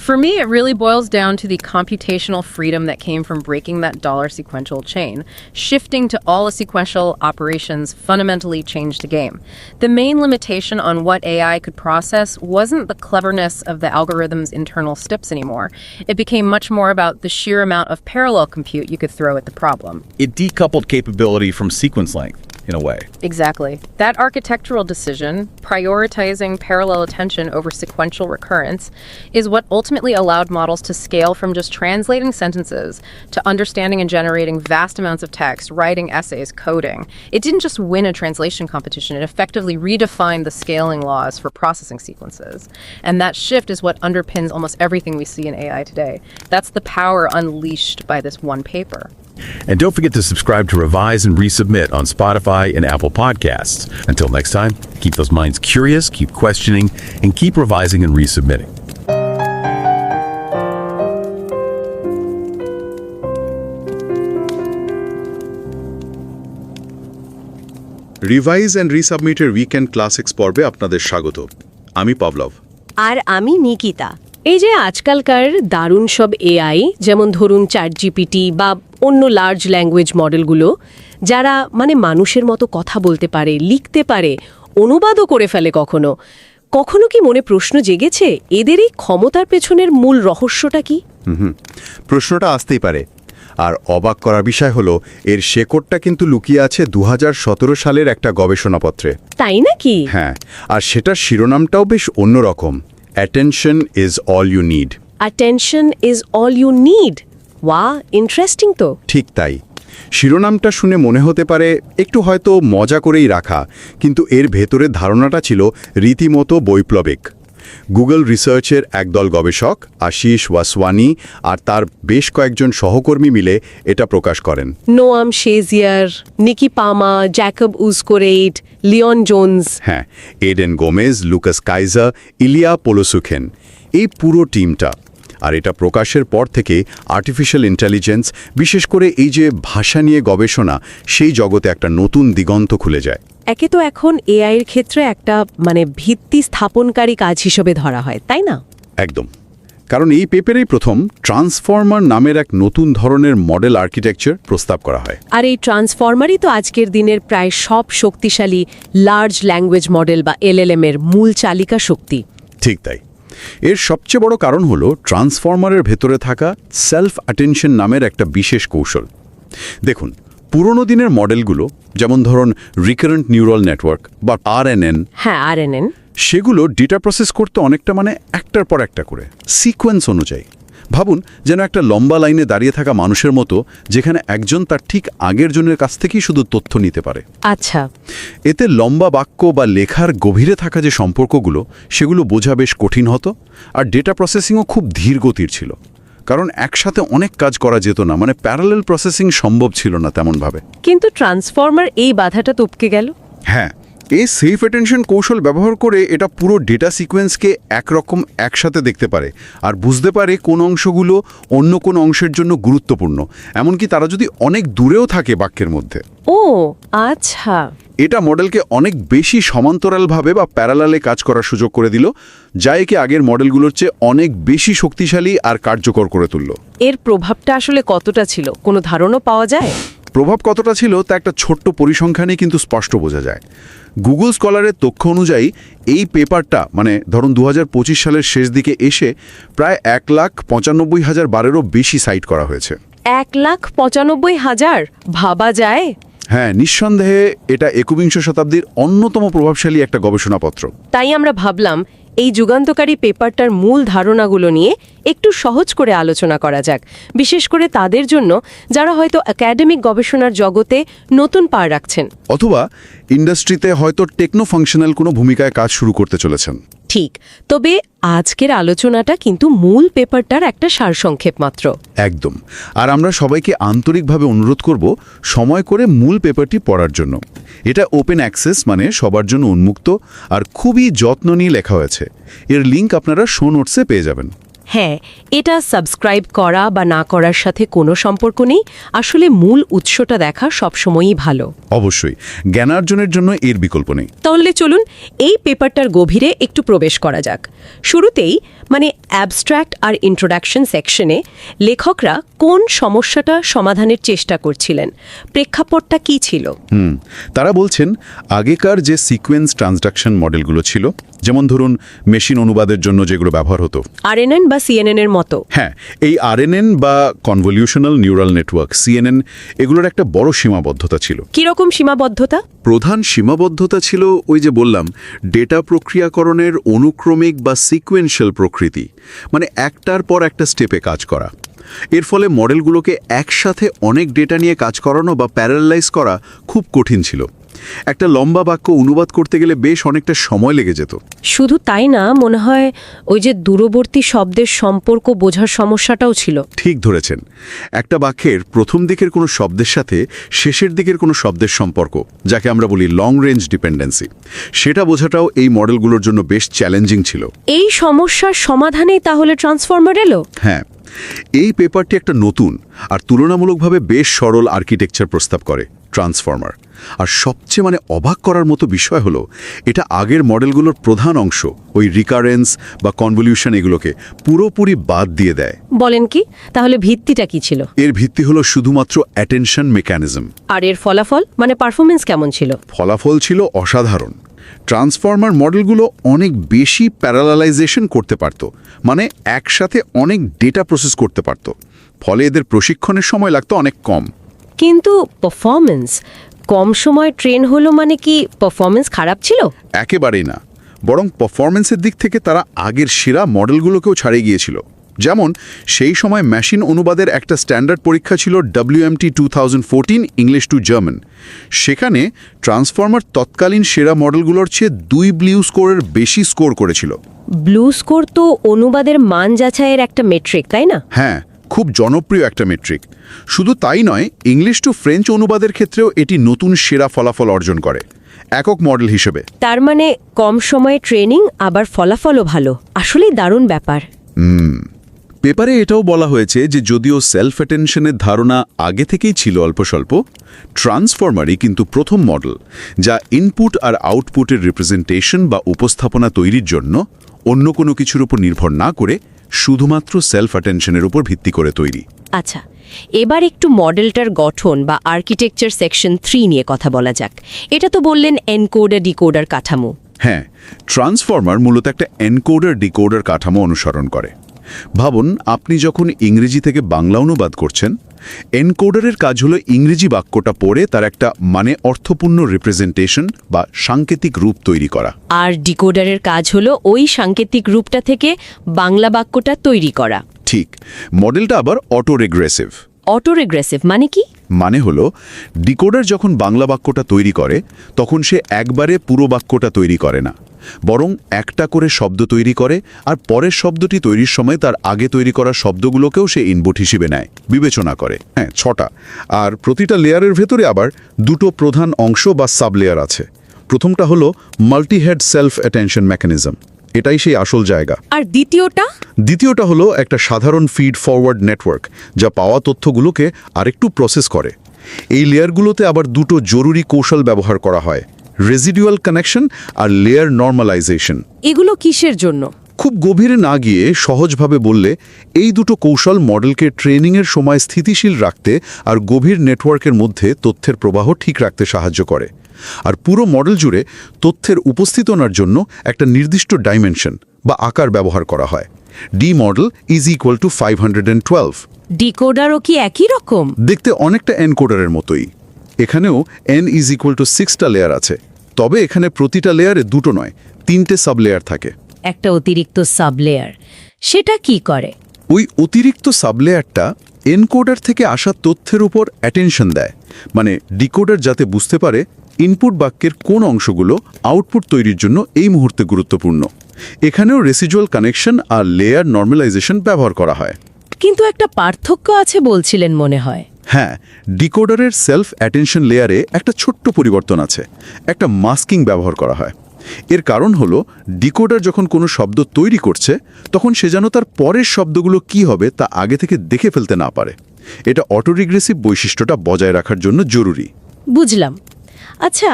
For me, it really boils down to the computational freedom that came from breaking that dollar sequential chain. Shifting to all sequential operations fundamentally changed the game. The main limitation on what AI could process wasn't the cleverness of the algorithm's internal steps anymore. It became much more about the sheer amount of parallel compute you could throw at the problem. It decoupled capability from sequence length, in a way. Exactly. That architectural decision, prioritizing parallel attention over sequential recurrence, is what ultimately allowed models to scale from just translating sentences to understanding and generating vast amounts of text, writing essays, coding. It didn't just win a translation competition, it effectively redefined the scaling laws for processing sequences. And that shift is what underpins almost everything we see in AI today. That's the power unleashed by this one paper. And don't forget to subscribe to Revise and Resubmit on Spotify and Apple Podcasts. Until next time, keep those minds curious, keep questioning, and keep revising and resubmitting. Revise and রিসাবমিটের weekend classics পর্বে আপনাদের স্বাগত। আমি পভলভ। আর আমি নিকিতা। এই যে আজকালকার দারুণ সব এআই, যেমন ধরুন ChatGPT বা অন্য লার্জ ল্যাঙ্গুয়েজ মডেলগুলো, যারা মানুষের মতো কথা বলতে পারে, লিখতে পারে, অনুবাদও করে ফেলে কখনো কখনো কি মনে প্রশ্ন জেগেছে এদের এই ক্ষমতার পেছনের মূল রহস্যটা কি? প্রশ্নটা আসতেই পারে। আর অবাক করার বিষয় হলো এর শেকড়টা কিন্তু লুকিয়ে আছে 2017 সালের একটা গবেষণাপত্রে। তাই নাকি? হ্যাঁ, আর সেটার শিরোনামটাও বেশ অন্যরকম। Attention is all you need. Attention is all you need. ওয়া, ইন্টারেস্টিং তো। ঠিক তাই। শিরোনামটা শুনে মনে হতে পারে একটু হয়তো মজা করেই রাখা, কিন্তু এর ভেতরের ধারণাটা ছিল রীতিমতো বৈপ্লবিক। গুগল রিসার্চের একদল গবেষক আশিশ, ওয়াসওয়ানি আর তার বেশ কয়েকজন সহকর্মী মিলে এটা প্রকাশ করেন। Noam, Shazeer, Niki, Parmar, Jakob, Uszkoreit, Llion Jones, হ্যাঁ, Aidan Gomez, Lukasz, Kaiser, Illia, Polosukhin, এই পুরো টিমটা। আর এটা প্রকাশের পর থেকে আর্টিফিশিয়াল ইন্টেলিজেন্স, বিশেষ করে এই যে ভাষা নিয়ে গবেষণা, সেই জগতে একটা নতুন দিগন্ত খুলে যায়। একে তো এখন এআই এর ক্ষেত্রে একটা ভিত্তি স্থাপনকারী কাজ হিসেবে ধরা হয়, তাই না? একদম। কারণ এই পেপারেই প্রথম ট্রান্সফর্মার নামের এক নতুন ধরনের মডেল আর্কিটেকচার প্রস্তাব করা হয়। আর এই ট্রান্সফর্মারই তো আজকের দিনের প্রায় সব শক্তিশালী লার্জ ল্যাঙ্গুয়েজ মডেল বা এলএলএম এর মূল চালিকা শক্তি। ঠিক তাই। এর সবচেয়ে বড় কারণ হলো ট্রান্সফর্মারের ভেতরে থাকা সেলফ অ্যাটেনশন নামের একটা বিশেষ কৌশল। দেখুন, পুরনো দিনের মডেলগুলো, যেমন ধরুন রিকারেন্ট নিউরাল নেটওয়ার্ক বা আরএনএন, হ্যাঁ আরএনএন, সেগুলো ডেটা প্রসেস করতে অনেকটা একটার পর একটা করে সিকোয়েন্স অনুযায়ী। ভাবুন যেন একটা লম্বা লাইনে দাঁড়িয়ে থাকা মানুষের মতো, যেখানে একজন তার ঠিক আগের জনের কাছ থেকেই শুধু তথ্য নিতে পারে। আচ্ছা। এতে লম্বা বাক্য বা লেখার গভীরে থাকা যে সম্পর্কগুলো, সেগুলো বোঝা বেশ কঠিন হতো। আর ডেটা প্রসেসিংও খুব ধীর গতির ছিল, কারণ একসাথে অনেক কাজ করা যেত না, প্যারালেল প্রসেসিং সম্ভব ছিল না তেমনভাবে। কিন্তু ট্রান্সফর্মার এই বাধাটা টপকে গেল। হ্যাঁ, এই সেফ অ্যাটেনশন কৌশল ব্যবহার করে এটা পুরো ডেটা সিকোয়েন্সকে একরকম একসাথে দেখতে পারে আর বুঝতে পারে কোন অংশগুলো অন্য কোন অংশের জন্য গুরুত্বপূর্ণ, এমনকি তারা যদি অনেক দূরেও থাকে বাক্যের মধ্যে। ও আচ্ছা। এটা মডেলকে অনেক বেশি সমান্তরালভাবে বা প্যারালালে কাজ করার সুযোগ করে দিল, যা একে আগের মডেলগুলোর চেয়ে অনেক বেশি শক্তিশালী আর কার্যকর করে তুলল। এর প্রভাবটা আসলে কতটা ছিল, কোনো ধারণা পাওয়া যায়? প্রভাব কতটা ছিল তা একটা ছোট্ট পরিসংখ্যানে কিন্তু স্পষ্ট বোঝা যায়। গুগল স্কলারের তথ্য অনুযায়ী এই পেপারটা মানে ধরুন 2025 সালের শেষ দিকে এসে প্রায় 1,95,000 বারেরও বেশি সাইট করা হয়েছে। 1,95,000 ভাবা যায়? হ্যাঁ, নিঃসন্দেহে এটা 21 শতাব্দীর অন্যতম প্রভাবশালী একটা গবেষণাপত্র। তাই আমরা ভাবলাম এই যুগান্তকারী পেপারটার মূল ধারণাগুলো নিয়ে একটু সহজ করে আলোচনা করা যাক, বিশেষ করে তাদের জন্য যারা হয়তো একাডেমিক গবেষণার জগতে নতুন পা রাখছেন, অথবা ইন্ডাস্ট্রিতে হয়তো টেকনো ফাংশনাল কোনো ভূমিকায় কাজ শুরু করতে চলেছেন। ঠিক, তবে আজকের আলোচনাটা কিন্তু মূল পেপারটার একটা সারসংক্ষেপ মাত্র। একদম। আর আমরা সবাইকে আন্তরিকভাবে অনুরোধ করব সময় করে মূল পেপারটি পড়ার জন্য। এটা ওপেন অ্যাক্সেস, মানে সবার জন্য উন্মুক্ত, আর খুবই যত্ন নিয়ে লেখা হয়েছে। এর লিঙ্ক আপনারা শো নোটসে পেয়ে যাবেন। হ্যাঁ, এটা সাবস্ক্রাইব করা বা না করার সাথে কোনো সম্পর্ক নেই, আসলে মূল উৎসটা দেখা সবসময়ই ভালো। অবশ্যই, জ্ঞানার্জনের জন্য এর বিকল্প নেই। তাহলে চলুন এই পেপারটার গভীরে একটু প্রবেশ করা যাক। শুরুতেই মানে অ্যাবস্ট্র্যাক্ট আর ইন্ট্রোডাকশন সেকশনে লেখকরা কোন সমস্যাটা সমাধানের চেষ্টা করছিলেন, প্রেক্ষাপটটা কি ছিল? তারা বলছেন আগেকার যে সিকোয়েন্স ট্রান্সডাকশন মডেলগুলো ছিল, যেমন ধরুন মেশিন অনুবাদের জন্য যেগুলো ব্যবহার হতো, আরএনএন বা সিএনএন এর মতো। হ্যাঁ, এই আরএনএন বা কনভলিউশনাল নিউরাল নেটওয়ার্ক সিএনএন এগুলোর একটা বড় সীমাবদ্ধতা ছিল। কিরকম সীমাবদ্ধতা? প্রধান সীমাবদ্ধতা ছিল ওই যে বললাম, ডেটা প্রক্রিয়াকরণের অনুক্রমিক বা সিকোয়েন্সিয়াল প্রকৃতি, মানে একটার পর একটা স্টেপে কাজ করা। এর ফলে মডেলগুলোকে একসাথে অনেক ডেটা নিয়ে কাজ করানো বা প্যারালাইজ করা খুব কঠিন ছিল। একটা লম্বা বাক্য অনুবাদ করতে গেলে বেশ অনেকটা সময় লেগে যেত। শুধু তাই না, মনে হয় ওই যে দূরবর্তী শব্দের সম্পর্ক বোঝার সমস্যাটাও ছিল। ঠিক ধরেছেন, একটা বাক্যের প্রথম দিকের কোনো শব্দের সাথে শেষের দিকের কোনো শব্দের সম্পর্ক, যাকে আমরা বলি লং রেঞ্জ ডিপেন্ডেন্সি, সেটা বোঝাটাও এই মডেলগুলোর জন্য বেশ চ্যালেঞ্জিং ছিল। এই সমস্যার সমাধানেই তাহলে ট্রান্সফর্মার এলো? হ্যাঁ, এই পেপারটি একটা নতুন আর তুলনামূলকভাবে বেশ সরল আর্কিটেকচার প্রস্তাব করে, ট্রান্সফর্মার। আর সবচেয়ে অবাক করার মতো বিষয় হলো এটা আগের মডেলগুলোর প্রধান অংশ, ওই রিকারেন্স বা কনভলিউশন, এগুলোকে পুরোপুরি বাদ দিয়ে দেয়। বলেন কি? তাহলে ভিত্তিটা কি ছিল? এর ভিত্তি হলো শুধুমাত্র অ্যাটেনশন মেকানিজম। আর এর ফলাফল মানে পারফরমেন্স কেমন ছিল? ফলাফল ছিল অসাধারণ। ট্রান্সফর্মার মডেলগুলো অনেক বেশি প্যারালালাইজেশন করতে পারত, মানে একসাথে অনেক ডেটা প্রসেস করতে পারত। ফলে এদের প্রশিক্ষণের সময় লাগতো অনেক কম। কিন্তু পারফরমেন্স কম সময় ট্রেন হলো মানে কি পারফরমেন্স খারাপ ছিল? একেবারেই না, বরং পারফরমেন্সের দিক থেকে তারা আগের সেরা মডেলগুলোকেও ছাড়িয়ে গিয়েছিল। যেমন সেই সময় মেশিন অনুবাদের একটা স্ট্যান্ডার্ড পরীক্ষা ছিল WMT 2014 ইংলিশ টু জার্মান। সেখানে ট্রান্সফর্মার তৎকালীন সেরা মডেলগুলোর চেয়ে 2 ব্লু স্কোরের বেশি স্কোর করেছিল। ব্লু স্কোর তো অনুবাদের মান যাচাইয়ের একটা মেট্রিক, তাই না? হ্যাঁ, খুব জনপ্রিয় একটা মেট্রিক। শুধু তাই নয়, ইংলিশ টু ফ্রেঞ্চ অনুবাদের ক্ষেত্রেও এটি নতুন সেরা ফলাফল অর্জন করে, একক মডেল হিসেবে। তার মানে কম সময়ে ট্রেনিং আবার ফলাফলও ভালো। আসলেই দারুণ ব্যাপার। পেপারে এটাও বলা হয়েছে যে যদিও সেলফ অ্যাটেনশনের ধারণা আগে থেকেই ছিল অল্প স্বল্প, ট্রান্সফর্মারই কিন্তু প্রথম মডেল যা ইনপুট আর আউটপুটের রিপ্রেজেন্টেশন বা উপস্থাপনা তৈরির জন্য অন্য কোনো কিছুর উপর নির্ভর না করে শুধুমাত্র সেলফ অ্যাটেনশনের উপর ভিত্তি করে তৈরি। আচ্ছা, এবার একটু মডেলটার গঠন বা আর্কিটেকচার সেকশন 3 নিয়ে কথা বলা যাক। এটা তো বললেন এনকোডার ডিকোডার কাঠামো। হ্যাঁ, ট্রান্সফর্মার মূলত একটা এনকোডার ডিকোডার কাঠামো অনুসরণ করে। ভাবুন, আপনি যখন ইংরেজি থেকে বাংলা অনুবাদ করছেন, এনকোডারের কাজ হলো ইংরেজি বাক্যটা পড়ে তার একটা মানে অর্থপূর্ণ রিপ্রেজেন্টেশন বা সাংকেতিক রূপ তৈরি করা। আর ডিকোডারের কাজ হলো ওই সাংকেতিক রূপটা থেকে বাংলা বাক্যটা তৈরি করা। ঠিক, মডেলটা আবার অটো রেগ্রেসিভ। অটো রেগ্রেসিভ মানে কি? মানে হলো ডিকোডার যখন বাংলা বাক্যটা তৈরি করে তখন সে একবারে পুরো বাক্যটা তৈরি করে না, বরং একটা করে শব্দ তৈরি করে, আর পরের শব্দটি তৈরির সময় তার আগে তৈরি করা শব্দগুলোকেও সে ইনপুট হিসেবে নেয়, বিবেচনা করে। হ্যাঁ, 6টা। আর প্রতিটা লেয়ারের ভেতরে আবার 2টো প্রধান অংশ বা সাব লেয়ার আছে। প্রথমটা হলো মাল্টিহেড সেলফ অ্যাটেনশন মেকানিজম, এটাই সেই আসল জায়গা। আর দ্বিতীয়টা হলো একটা সাধারণ ফিড ফরওয়ার্ড নেটওয়ার্ক, যা পাওয়া তথ্যগুলোকে আরেকটু প্রসেস করে। এই লেয়ারগুলোতে আবার দুটো জরুরি কৌশল ব্যবহার করা হয়, রেজিডুয়াল কানেকশন আর লেয়ার নর্মালাইজেশন। এগুলো কিসের জন্য? খুব গভীরে না গিয়ে সহজভাবে বললে এই দুটো কৌশল মডেলকে ট্রেনিংয়ের সময় স্থিতিশীল রাখতে আর গভীর নেটওয়ার্কের মধ্যে তথ্যের প্রবাহ ঠিক রাখতে সাহায্য করে। আর পুরো মডেল জুড়ে তথ্যের উপস্থিতনার জন্য একটা নির্দিষ্ট ডাইমেনশন বা আকার ব্যবহার করা হয়। D model is equal to 512। ডিকোডারও কি একই রকম? দেখতে অনেকটা এনকোডারের মতোই। এখানেও n ইজ ইকুয়াল টু 6টা লেয়ার আছে, তবে এখানে প্রতিটা লেয়ারে দুটো নয় 3টে সাব লেয়ার থাকে। একটা অতিরিক্ত সাবলেয়ার, সেটা কি করে? ওই অতিরিক্ত সাবলেয়ারটা এনকোডার থেকে আসা তথ্যের উপর অ্যাটেনশন দেয়, মানে ডিকোডার যাতে বুঝতে পারে ইনপুট বাক্যের কোন অংশগুলো আউটপুট তৈরির জন্য এই মুহূর্তে গুরুত্বপূর্ণ। এখানেও রেসিডুয়াল কানেকশন আর লেয়ার নর্মালাইজেশন ব্যবহার করা হয়। কিন্তু একটা পার্থক্য আছে বলছিলেন মনে হয়। হ্যাঁ, ডিকোডারের সেলফ অ্যাটেনশন লেয়ারে একটা ছোট্ট পরিবর্তন আছে, একটা মাস্কিং ব্যবহার করা হয়। এর কারণ হলো ডিকোডার যখন কোনো শব্দ তৈরি করছে তখন সে যেন তার পরের শব্দগুলো কি হবে তা আগে থেকে দেখে ফেলতে না পারে। এটা অটোরিগ্রেসিভ বৈশিষ্ট্যটা বজায় রাখার জন্য জরুরি। বুঝলাম। আচ্ছা,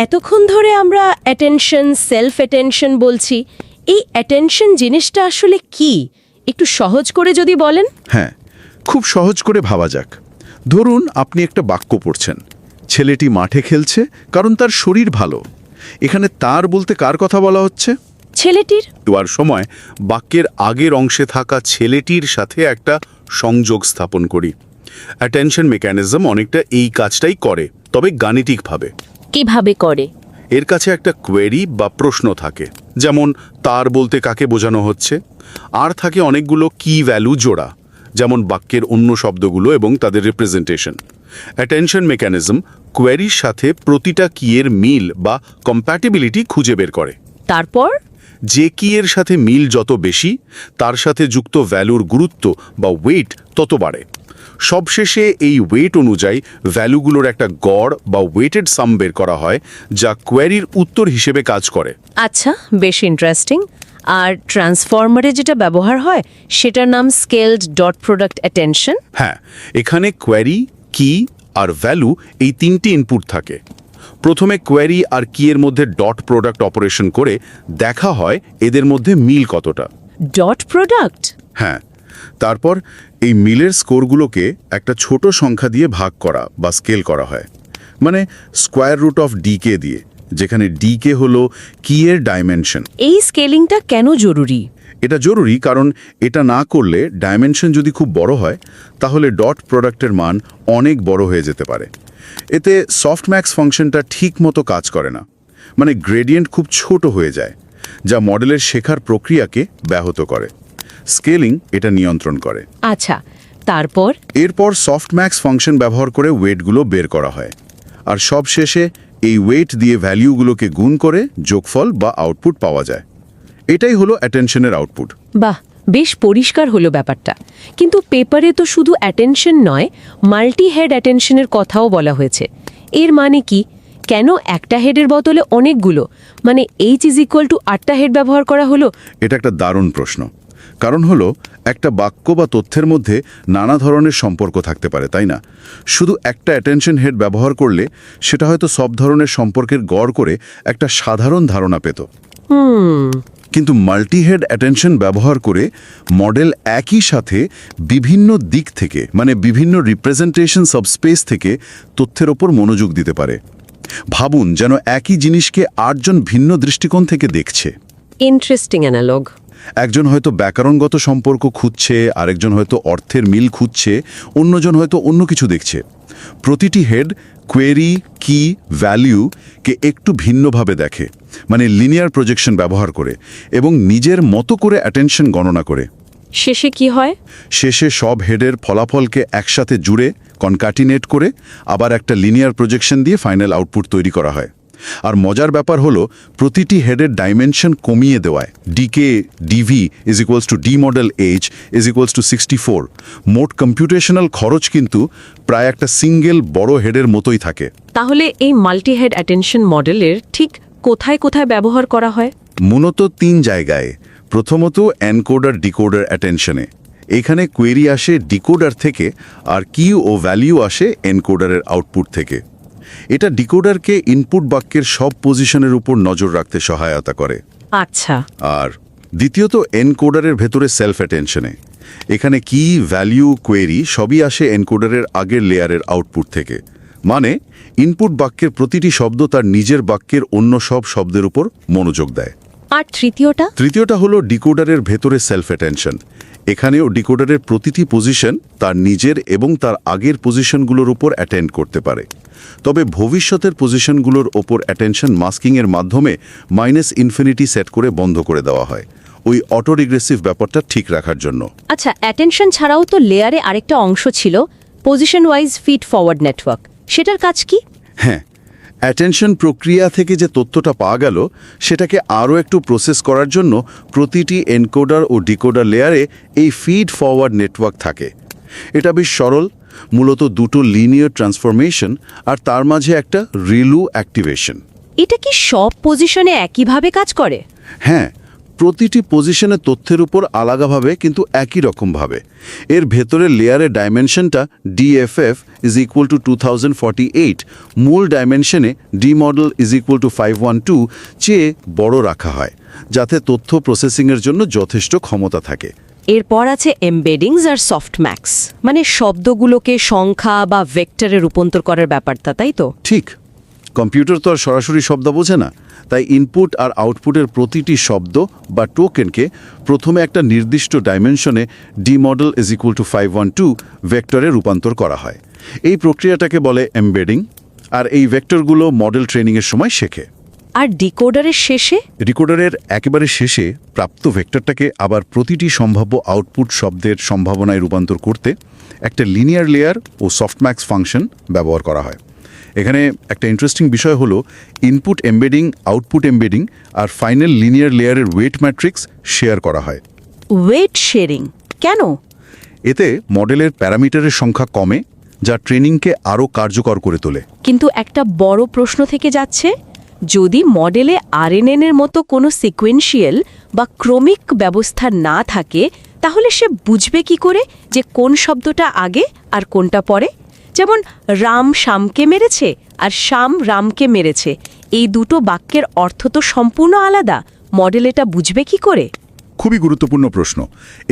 এতক্ষণ ধরে আমরা অ্যাটেনশন, সেলফ অ্যাটেনশন বলছি, এই অ্যাটেনশন জিনিসটা আসলে কি একটু সহজ করে যদি বলেন। হ্যাঁ, খুব সহজ করে ভাবা যাক। ধরুন আপনি একটা বাক্য পড়ছেন, ছেলেটি মাঠে খেলছে কারণ তার শরীর ভালো। এখানে তার বলতে কার কথা বলা হচ্ছে? ছেলেটির। দেওয়ার সময় বাক্যের আগের অংশে থাকা ছেলেটির সাথে একটা সংযোগ স্থাপন করি। অ্যাটেনশন মেকানিজম অনেকটা এই কাজটাই করে, তবে গাণিতিকভাবে। কিভাবে করে? এর কাছে একটা কোয়েরি বা প্রশ্ন থাকে, যেমন তার বলতে কাকে বোঝানো হচ্ছে, আর থাকে অনেকগুলো কি ভ্যালু জোড়া, যেমন বাক্যের অন্য শব্দগুলো এবং তাদের রিপ্রেজেন্টেশন। অ্যাটেনশন মেকানিজম কোয়েরির সাথে প্রতিটা কিয়ের মিল বা কম্প্যাটিবিলিটি খুঁজে বের করে। তারপর যে কিয়ের সাথে মিল যত বেশি, তার সাথে যুক্ত ভ্যালুর গুরুত্ব বা ওয়েট তত বাড়ে। সবশেষে এই ওয়েট অনুযায়ী ভ্যালুগুলোর একটা গড় বা ওয়েটেড সাম বের করা হয়, যা কোয়েরির উত্তর হিসেবে কাজ করে। আচ্ছা, বেশ ইন্টারেস্টিং। আর ট্রান্সফরমারে যেটা ব্যবহার হয় সেটার নাম স্কেলড ডট প্রোডাক্ট অ্যাটেনশন। হ্যাঁ, এখানে কোয়েরি, কি আর ভ্যালু এই তিনটি ইনপুট থাকে। প্রথমে কোয়েরি আর কিয়ের মধ্যে ডট প্রোডাক্ট অপারেশন করে দেখা হয় এদের মধ্যে মিল কতটা। Dot product? হ্যাঁ, তারপর এই মিলের স্কোরগুলোকে একটা ছোট সংখ্যা দিয়ে ভাগ করা বা স্কেল করা হয়, মানে স্কোয়ার রুট অফ ডিকে দিয়ে, যেখানে ডিকে হলো কিয়ের ডাইমেনশন। এই স্কেলিংটা কেন জরুরি? এটা জরুরি কারণ এটা না করলে ডাইমেনশন যদি খুব বড় হয় তাহলে ডট প্রোডাক্টের মান অনেক বড় হয়ে যেতে পারে। এতে সফটম্যাক্স ফাংশনটা ঠিক মতো কাজ করে না, মানে গ্রেডিয়েন্ট খুব ছোট হয়ে যায়, যা মডেলের শেখার প্রক্রিয়াকে ব্যাহত করে। স্কেলিং এটা নিয়ন্ত্রণ করে। আচ্ছা, তারপর? এরপর সফটম্যাক্স ফাংশন ব্যবহার করে ওয়েটগুলো বের করা হয়, আর সবশেষে এই ওয়েট দিয়ে ভ্যালুগুলোকে গুণ করে যোগফল বা আউটপুট পাওয়া যায়। এটাই হলো অ্যাটেনশনের আউটপুট। বাহ, বেশ পরিষ্কার হলো ব্যাপারটা। কিন্তু পেপারে তো শুধু অ্যাটেনশন নয়, মাল্টি হেড অ্যাটেনশনের কথাও বলা হয়েছে। এর মানে কি? কেন একটা হেডের বদলে অনেকগুলো, মানে এইচ ইজ ইকুয়াল টু 8টা হেড ব্যবহার করা হলো? এটা একটা দারুণ প্রশ্ন। কারণ হলো একটা বাক্য বা তথ্যের মধ্যে নানা ধরনের সম্পর্ক থাকতে পারে, তাই না? শুধু একটা অ্যাটেনশন হেড ব্যবহার করলে সেটা হয়তো সব ধরনের সম্পর্কের গড় করে একটা সাধারণ ধারণা পেত। কিন্তু মাল্টিহেড অ্যাটেনশন ব্যবহার করে মডেল একই সাথে বিভিন্ন দিক থেকে, মানে বিভিন্ন রিপ্রেজেন্টেশন সাবস্পেস থেকে তথ্যের ওপর মনোযোগ দিতে পারে। ভাবুন, যেন একই জিনিসকে 8 জন ভিন্ন দৃষ্টিকোণ থেকে দেখছে। Interesting analog. একজন হয়তো ব্যাকরণগত সম্পর্ক খুঁজছে, আরেকজন হয়তো অর্থের মিল খুঁজছে, অন্যজন হয়তো অন্য কিছু দেখছে। প্রতিটি হেড কোয়েরি, কি, ভ্যালুকে একটু ভিন্নভাবে দেখে, মানে লিনিয়ার প্রজেকশন ব্যবহার করে এবং নিজের মতো করে অ্যাটেনশন গণনা করে। শেষে কি হয়? শেষে সব হেডের ফলাফলকে একসাথে জুড়ে কনকাটিনেট করে আবার একটা লিনিয়ার প্রজেকশন দিয়ে ফাইনাল আউটপুট তৈরি করা হয়। আর মজার ব্যাপার হলো প্রতিটি হেডের ডাইমেনশন কমিয়ে দেওয়ায় DK DV is equals to D model H is equals to 64। মোট কম্পিউটেশনাল খরচ কিন্তু প্রায় একটা সিঙ্গেল বড় হেডের মতোই থাকে। তাহলে এই মাল্টি হেড অ্যাটেনশন মডেলের ঠিক কোথায় কোথায় ব্যবহার করা হয়? মূলত 3 জায়গায়। প্রথমত এনকোডার ডিকোডার অ্যাটেনশনে, এখানে কোয়েরি আসে ডিকোডার থেকে আর কি ও ভ্যালিউ আসে এনকোডারের আউটপুট থেকে। এটা ডিকোডারকে ইনপুট বাক্যের সব পজিশনের উপর নজর রাখতে সহায়তা করে। আচ্ছা। আর দ্বিতীয়ত এনকোডারের ভেতরে সেলফ অ্যাটেনশনে। এখানে কি ভ্যালিউ কোয়েরি সবই আসে এনকোডারের আগের লেয়ারের আউটপুট থেকে। মানে ইনপুট বাক্যের প্রতিটি শব্দ তার নিজের বাক্যের অন্য সব শব্দের উপর মনোযোগ দেয়। আর তৃতীয়টা হলো ডিকোডারের ভেতরে সেলফ অ্যাটেনশন। এখানেও ডিকোডারের প্রতিটি পজিশন তার নিজের এবং তার আগের পজিশনগুলোর উপর অ্যাটেন্ড করতে পারে। তবে ভবিষ্যতের পজিশনগুলোর ওপর অ্যাটেনশন মাস্কিংয়ের মাধ্যমে -ইনফিনিটি সেট করে বন্ধ করে দেওয়া হয়, ওই অটো রিগ্রেসিভ ব্যাপারটা ঠিক রাখার জন্য। আচ্ছা, অ্যাটেনশন ছাড়াও তো লেয়ারে আরেকটা অংশ ছিল position wise feed forward network, সেটার কাজ কি? হ্যাঁ, অ্যাটেনশন প্রক্রিয়া থেকে যে তথ্যটা পাওয়া গেল সেটাকে আরও একটু প্রসেস করার জন্য প্রতিটি এনকোডার ও ডিকোডার লেয়ারে এই ফিড ফরওয়ার্ড নেটওয়ার্ক থাকে। এটা বেশ সরল, মূলত দুটো লিনিয়ার ট্রান্সফরমেশন আর তার মাঝে একটা রিলু অ্যাক্টিভেশন। এটা কি সব পজিশনে একইভাবে কাজ করে? হ্যাঁ, প্রতিটি পজিশনের তথ্যের উপর আলাদাভাবে কিন্তু একই রকমভাবে। এর ভেতরের লেয়ারের ডাইমেনশনটা DFF = 2048, মূল ডাইমেনশনে ডি মডেল = 512 চেয়ে বড় রাখা হয়, যাতে তথ্য প্রসেসিংয়ের জন্য যথেষ্ট ক্ষমতা থাকে। এরপর আছে এমবেডিংস আর সফটম্যাক্স, মানে শব্দগুলোকে সংখ্যা বা ভেক্টরে রূপান্তর করার ব্যাপারটা, তাই তো? ঠিক। কম্পিউটার তো আর সরাসরি শব্দ বোঝে না, তাই ইনপুট আর আউটপুটের প্রতিটি শব্দ বা টোকেনকে প্রথমে একটা নির্দিষ্ট ডাইমেনশনে ডি মডেল = 512 ভেক্টরে রূপান্তর করা হয়। এই প্রক্রিয়াটাকে বলে এমবেডিং, আর এই ভেক্টরগুলো মডেল ট্রেনিংয়ের সময় শেখে। আর ডিকোডারের শেষে? ডিকোডারের একেবারে শেষে প্রাপ্ত ভেক্টরটাকে আবার প্রতিটি সম্ভাব্য আউটপুট শব্দের সম্ভাবনায় রূপান্তর করতে একটা লিনিয়ার লেয়ার ও সফটম্যাক্স ফাংশন ব্যবহার করা হয়। এখানে একটা ইন্টারেস্টিং বিষয় হলো ইনপুট এমবেডিং, আউটপুট এমবেডিং আর ফাইনাল লিনিয়ার লেয়ারের ওয়েট ম্যাট্রিক্স শেয়ার করা হয়। ওয়েট শেয়ারিং কেন? এতে মডেলের প্যারামিটারের সংখ্যা কমে, যা ট্রেনিংকে আরও কার্যকর করে তোলে। কিন্তু একটা বড় প্রশ্ন থেকে যাচ্ছে, যদি মডেলে RNN এর মতো কোনো সিকোয়েন্সিয়াল বা ক্রমিক ব্যবস্থা না থাকে, তাহলে সে বুঝবে কি করে যে কোন শব্দটা আগে আর কোনটা পরে? যেমন রাম শ্যামকে মেরেছে আর শ্যাম রামকে মেরেছে, এই দুটো বাক্যের অর্থ তো সম্পূর্ণ আলাদা, মডেল এটা বুঝবে কি করে? খুবই গুরুত্বপূর্ণ প্রশ্ন।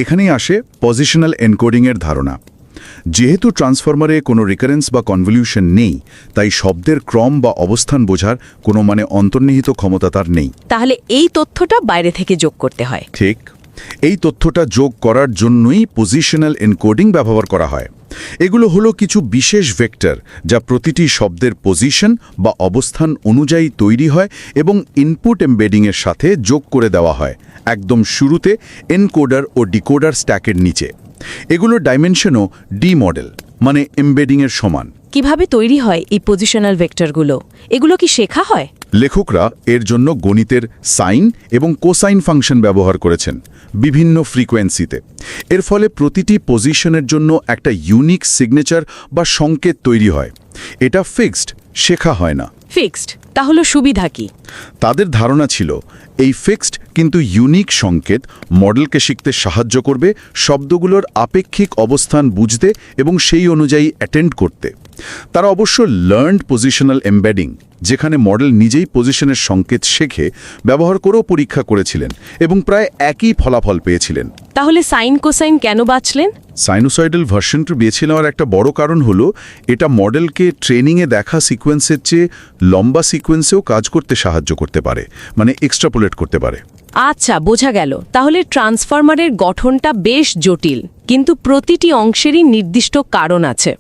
এখানেই আসে পজিশনাল এনকোডিংয়ের ধারণা। যেহেতু ট্রান্সফরমারে কোনো রিকারেন্স বা কনভলিউশন নেই, তাই শব্দের ক্রম বা অবস্থান বোঝার কোনো অন্তর্নিহিত ক্ষমতা তার নেই। তাহলে এই তথ্যটা বাইরে থেকে যোগ করতে হয়। ঠিক, এই তথ্যটা যোগ করার জন্যই পজিশনাল এনকোডিং ব্যবহার করা হয়। এগুলো হলো কিছু বিশেষ ভেক্টর যা প্রতিটি শব্দের পজিশন বা অবস্থান অনুযায়ী তৈরি হয় এবং ইনপুট এমবেডিংয়ের সাথে যোগ করে দেওয়া হয় একদম শুরুতে এনকোডার ও ডিকোডার স্ট্যাকের নিচে। এগুলোর ডাইমেনশনও ডি মডেল, মানে এমবেডিংয়ের সমান। কিভাবে তৈরি হয় এই পজিশনাল ভেক্টরগুলো? এগুলো কি শেখা হয়? লেখকরা এর জন্য গণিতের সাইন এবং কোসাইন ফাংশন ব্যবহার করেছেন বিভিন্ন ফ্রিকোয়েন্সিতে। এর ফলে প্রতিটি পজিশনের জন্য একটা ইউনিক সিগনেচার বা সংকেত তৈরি হয়। এটা ফিক্সড, শেখা হয় না। ফিক্সড, তাহলে সুবিধা কি? তাদের ধারণা ছিল এই ফিক্সড কিন্তু ইউনিক সংকেত মডেলকে শিখতে সাহায্য করবে, শব্দগুলোর আপেক্ষিক অবস্থান বুঝতে এবং সেই অনুযায়ী অ্যাটেন্ড করতে। তারা অবশ্য লার্নড পজিশনাল এমবেডিং, যেখানে মডেল নিজেই পজিশনের সংকেত শেখে, ব্যবহার করেও পরীক্ষা করেছিলেন এবং প্রায় একই ফলাফল পেয়েছিলেন। তাহলে সাইন কোসাইন কেন বাঁচলেন? সাইনোসয়েডাল ভার্সনটা বেছে নেওয়ার একটা বড় কারণ হলো এটা মডেলকে ট্রেনিংয়ে দেখা সিকোয়েন্সের চেয়ে লম্বা সিকোয়েন্সেও কাজ করতে সাহায্য করতে পারে, মানে এক্সট্রাপোলেট করতে পারে। আচ্ছা, বোঝা গেল। তাহলে ট্রান্সফরমারের গঠনটা বেশ জটিল, কিন্তু প্রতিটি অংশেরই নির্দিষ্ট কারণ আছে।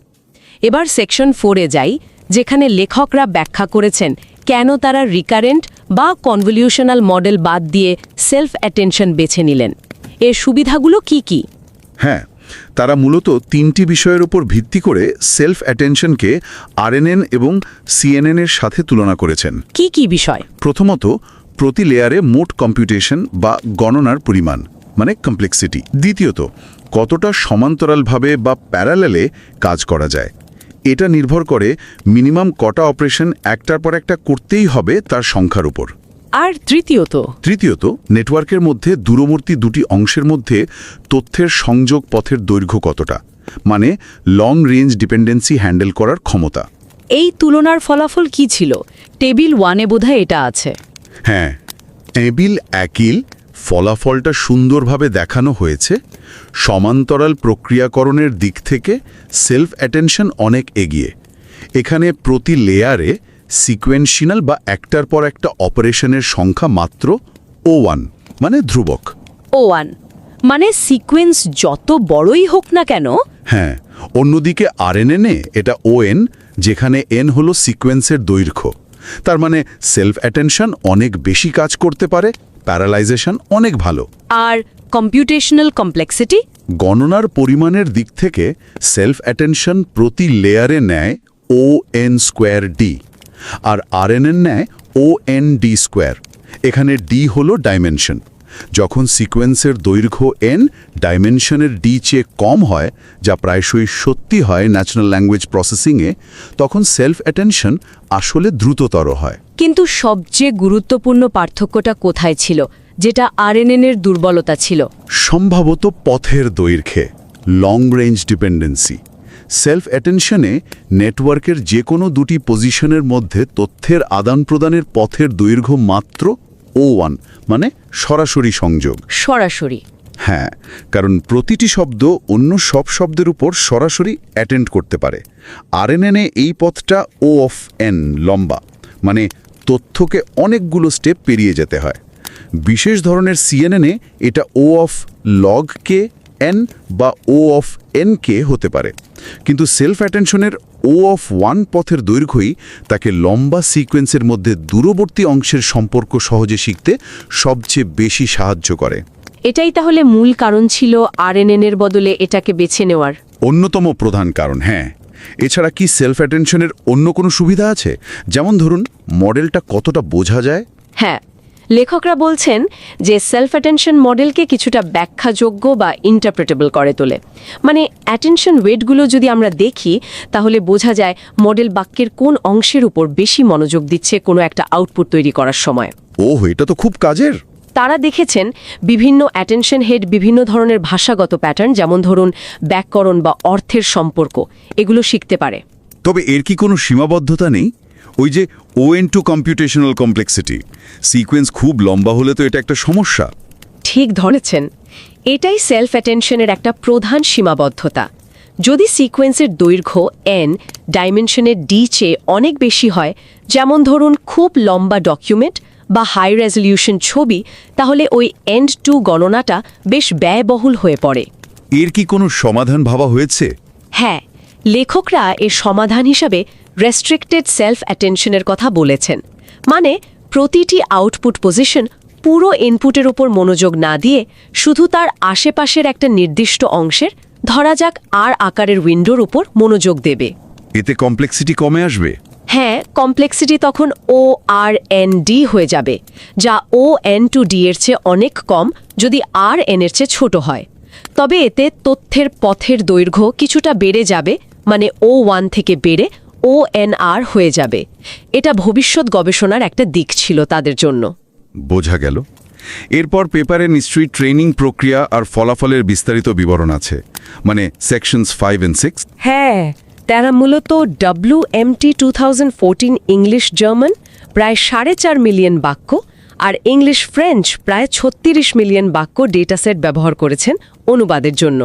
এবার সেকশন 4-এ যাই, যেখানে লেখকরা ব্যাখ্যা করেছেন কেন তারা রিকারেন্ট বা কনভলিউশনাল মডেল বাদ দিয়ে সেলফ অ্যাটেনশন বেছে নিলেন। এর সুবিধাগুলো কি কি? হ্যাঁ, তারা মূলত তিনটি বিষয়ের উপর ভিত্তি করে সেলফ অ্যাটেনশনকে RNN এবং CNN এর সাথে তুলনা করেছেন। কি কি বিষয়? প্রথমত, প্রতি লেয়ারে মোট কম্পিউটেশন বা গণনার পরিমাণ, মানে কমপ্লেক্সিটি। দ্বিতীয়ত, কতটা সমান্তরালভাবে বা প্যারালেলে কাজ করা যায়। এটা নির্ভর করে মিনিমাম কটা অপারেশন একটার পর একটা করতেই হবে তার সংখ্যার উপর। আর তৃতীয়ত নেটওয়ার্কের মধ্যে দূরবর্তী দুটি অংশের মধ্যে তথ্যের সংযোগ পথের দৈর্ঘ্য কতটা, মানে লং রেঞ্জ ডিপেন্ডেন্সি হ্যান্ডেল করার ক্ষমতা। এই তুলনার ফলাফল কি ছিল? টেবিল 1-এ বোধহয় এটা আছে। হ্যাঁ, টেবিল একিল ফলাফলটা সুন্দরভাবে দেখানো হয়েছে। সমান্তরাল প্রক্রিয়াকরণের দিক থেকে সেলফ অ্যাটেনশন অনেক এগিয়ে। এখানে প্রতি লেয়ারে সিকোয়েন্সিয়াল বা একটার পর একটা অপারেশনের সংখ্যা মাত্র O1, মানে ধ্রুবক। O1 মানে সিকোয়েন্স যত বড়ই হোক না কেন। হ্যাঁ, অন্যদিকে আরএনএ এটা ON, যেখানে N হলো সিকোয়েন্সের দৈর্ঘ্য। তার মানে সেলফ অ্যাটেনশন অনেক বেশি কাজ করতে পারে, প্যারালাইজেশন অনেক ভালো। আর কম্পিউটেশনাল কমপ্লেক্সিটি? গণনার পরিমাণের দিক থেকে সেলফ অ্যাটেনশন প্রতি লেয়ারে নেয় ON²D, আর আরএনএ নেয় OND²। এখানে D হলো ডাইমেনশন। যখন সিকোয়েন্সের দৈর্ঘ্য N ডাইমেনশনের D চেয়ে কম হয়, যা প্রায়শই সত্যি হয় ন্যাচারাল ল্যাঙ্গুয়েজ প্রসেসিংয়ে, তখন সেলফ অ্যাটেনশন আসলে দ্রুততর হয়। কিন্তু সবচেয়ে গুরুত্বপূর্ণ পার্থক্যটা কোথায় ছিল, যেটা আরএনএনের দুর্বলতা ছিল? সম্ভবত পথের দৈর্ঘ্যে, লং রেঞ্জ ডিপেন্ডেন্সি। সেলফ অ্যাটেনশনে নেটওয়ার্কের যে কোনো দুটি পজিশনের মধ্যে তথ্যের আদান প্রদানের পথের দৈর্ঘ্য মাত্র O1, মানে সরাসরি সংযোগ। সরাসরি? হ্যাঁ, কারণ প্রতিটি শব্দ অন্য সব শব্দের উপর সরাসরি অ্যাটেন্ড করতে পারে। আরএনএনে এই পথটা O(n) লম্বা, মানে তথ্যকে অনেকগুলো স্টেপ পেরিয়ে যেতে হয়। বিশেষ ধরনের সিএনএনে এটা O(log(n) বা O(n)k হতে পারে। কিন্তু সেলফ অ্যাটেনশনের O(1) পথের দৈর্ঘ্যই তাকে লম্বা সিকোয়েন্সের মধ্যে দূরবর্তী অংশের সম্পর্ক সহজে শিখতে সবচেয়ে বেশি সাহায্য করে। এটাই তাহলে মূল কারণ ছিল আরএনএনের বদলে এটাকে বেছে নেওয়ার? অন্যতম প্রধান কারণ, হ্যাঁ। এছাড়া কি সেলফ অ্যাটেনশনের অন্য কোনো সুবিধা আছে? যেমন ধরুন, মডেলটা কতটা বোঝা যায়? হ্যাঁ, লেখকরা বলছেন যে সেলফ অ্যাটেনশন মডেলকে কিছুটা ব্যাখ্যাযোগ্য বা ইন্টারপ্রেটেবল করে তোলে। মানে অ্যাটেনশন ওয়েটগুলো যদি আমরা দেখি, তাহলে বোঝা যায় মডেল বাক্যের কোন অংশের উপর বেশি মনোযোগ দিচ্ছে কোনো একটা আউটপুট তৈরি করার সময়। ওহ, এটা তো খুব কাজের। তারা দেখেছেন বিভিন্ন অ্যাটেনশন হেড বিভিন্ন ধরনের ভাষাগত প্যাটার্ন, যেমন ধরুন ব্যাকরণ বা অর্থের সম্পর্ক, এগুলো শিখতে পারে। তবে এর কি কোনো সীমাবদ্ধতা নেই? ওই যে O(n)2 কম্পিউটেশনাল কমপ্লেক্সিটি, সিকোয়েন্স খুব লম্বা হলে তো এটা একটা সমস্যা। ঠিক ধরেছেন, এটাই সেলফ অ্যাটেনশনের একটা প্রধান সীমাবদ্ধতা। যদি সিকোয়েন্সের দৈর্ঘ্য n ডাইমেনশনের D চেয়ে অনেক বেশি হয়, যেমন ধরুন খুব লম্বা ডকুমেন্ট বা হাই রেজলিউশন ছবি, তাহলে ওই N2 গণনাটা বেশ ব্যয়বহুল হয়ে পড়ে। এর কি কোনো সমাধান ভাবা হয়েছে? হ্যাঁ, লেখকরা এর সমাধান হিসাবে রেস্ট্রিক্টেড সেলফ অ্যাটেনশনের কথা বলেছেন। মানে প্রতিটি আউটপুট পজিশন পুরো ইনপুটের উপর মনোযোগ না দিয়ে শুধু তার আশেপাশের একটা নির্দিষ্ট অংশের, ধরা যাক আর আকারের উইন্ডোর উপর মনোযোগ দেবে। এতে কমপ্লেক্সিটি কমে আসবে? হ্যাঁ, কমপ্লেক্সিটি তখন ORND হয়ে যাবে, যা ON2D এর চেয়ে অনেক কম যদি RN এর চেয়ে ছোট হয়। তবে এতে তথ্যের পথের দৈর্ঘ্য কিছুটা বেড়ে যাবে, মানে O1 থেকে বেড়ে ONR হয়ে যাবে। এটা ভবিষ্যৎ গবেষণার একটা দিক ছিল তাদের জন্য। বোঝা গেল। এরপর পেপারে নিশ্চয়ই ট্রেনিং প্রক্রিয়া আর ফলাফলের বিস্তারিত বিবরণ আছে, মানে সেকশনস 5 and 6। হ্যাঁ, তারা মূলত WMT 2014 ইংলিশ জার্মান প্রায় 4.5 মিলিয়ন বাক্য আর ইংলিশ ফ্রেঞ্চ প্রায় 36 মিলিয়ন বাক্য ডেটাসেট ব্যবহার করেছেন অনুবাদের জন্য।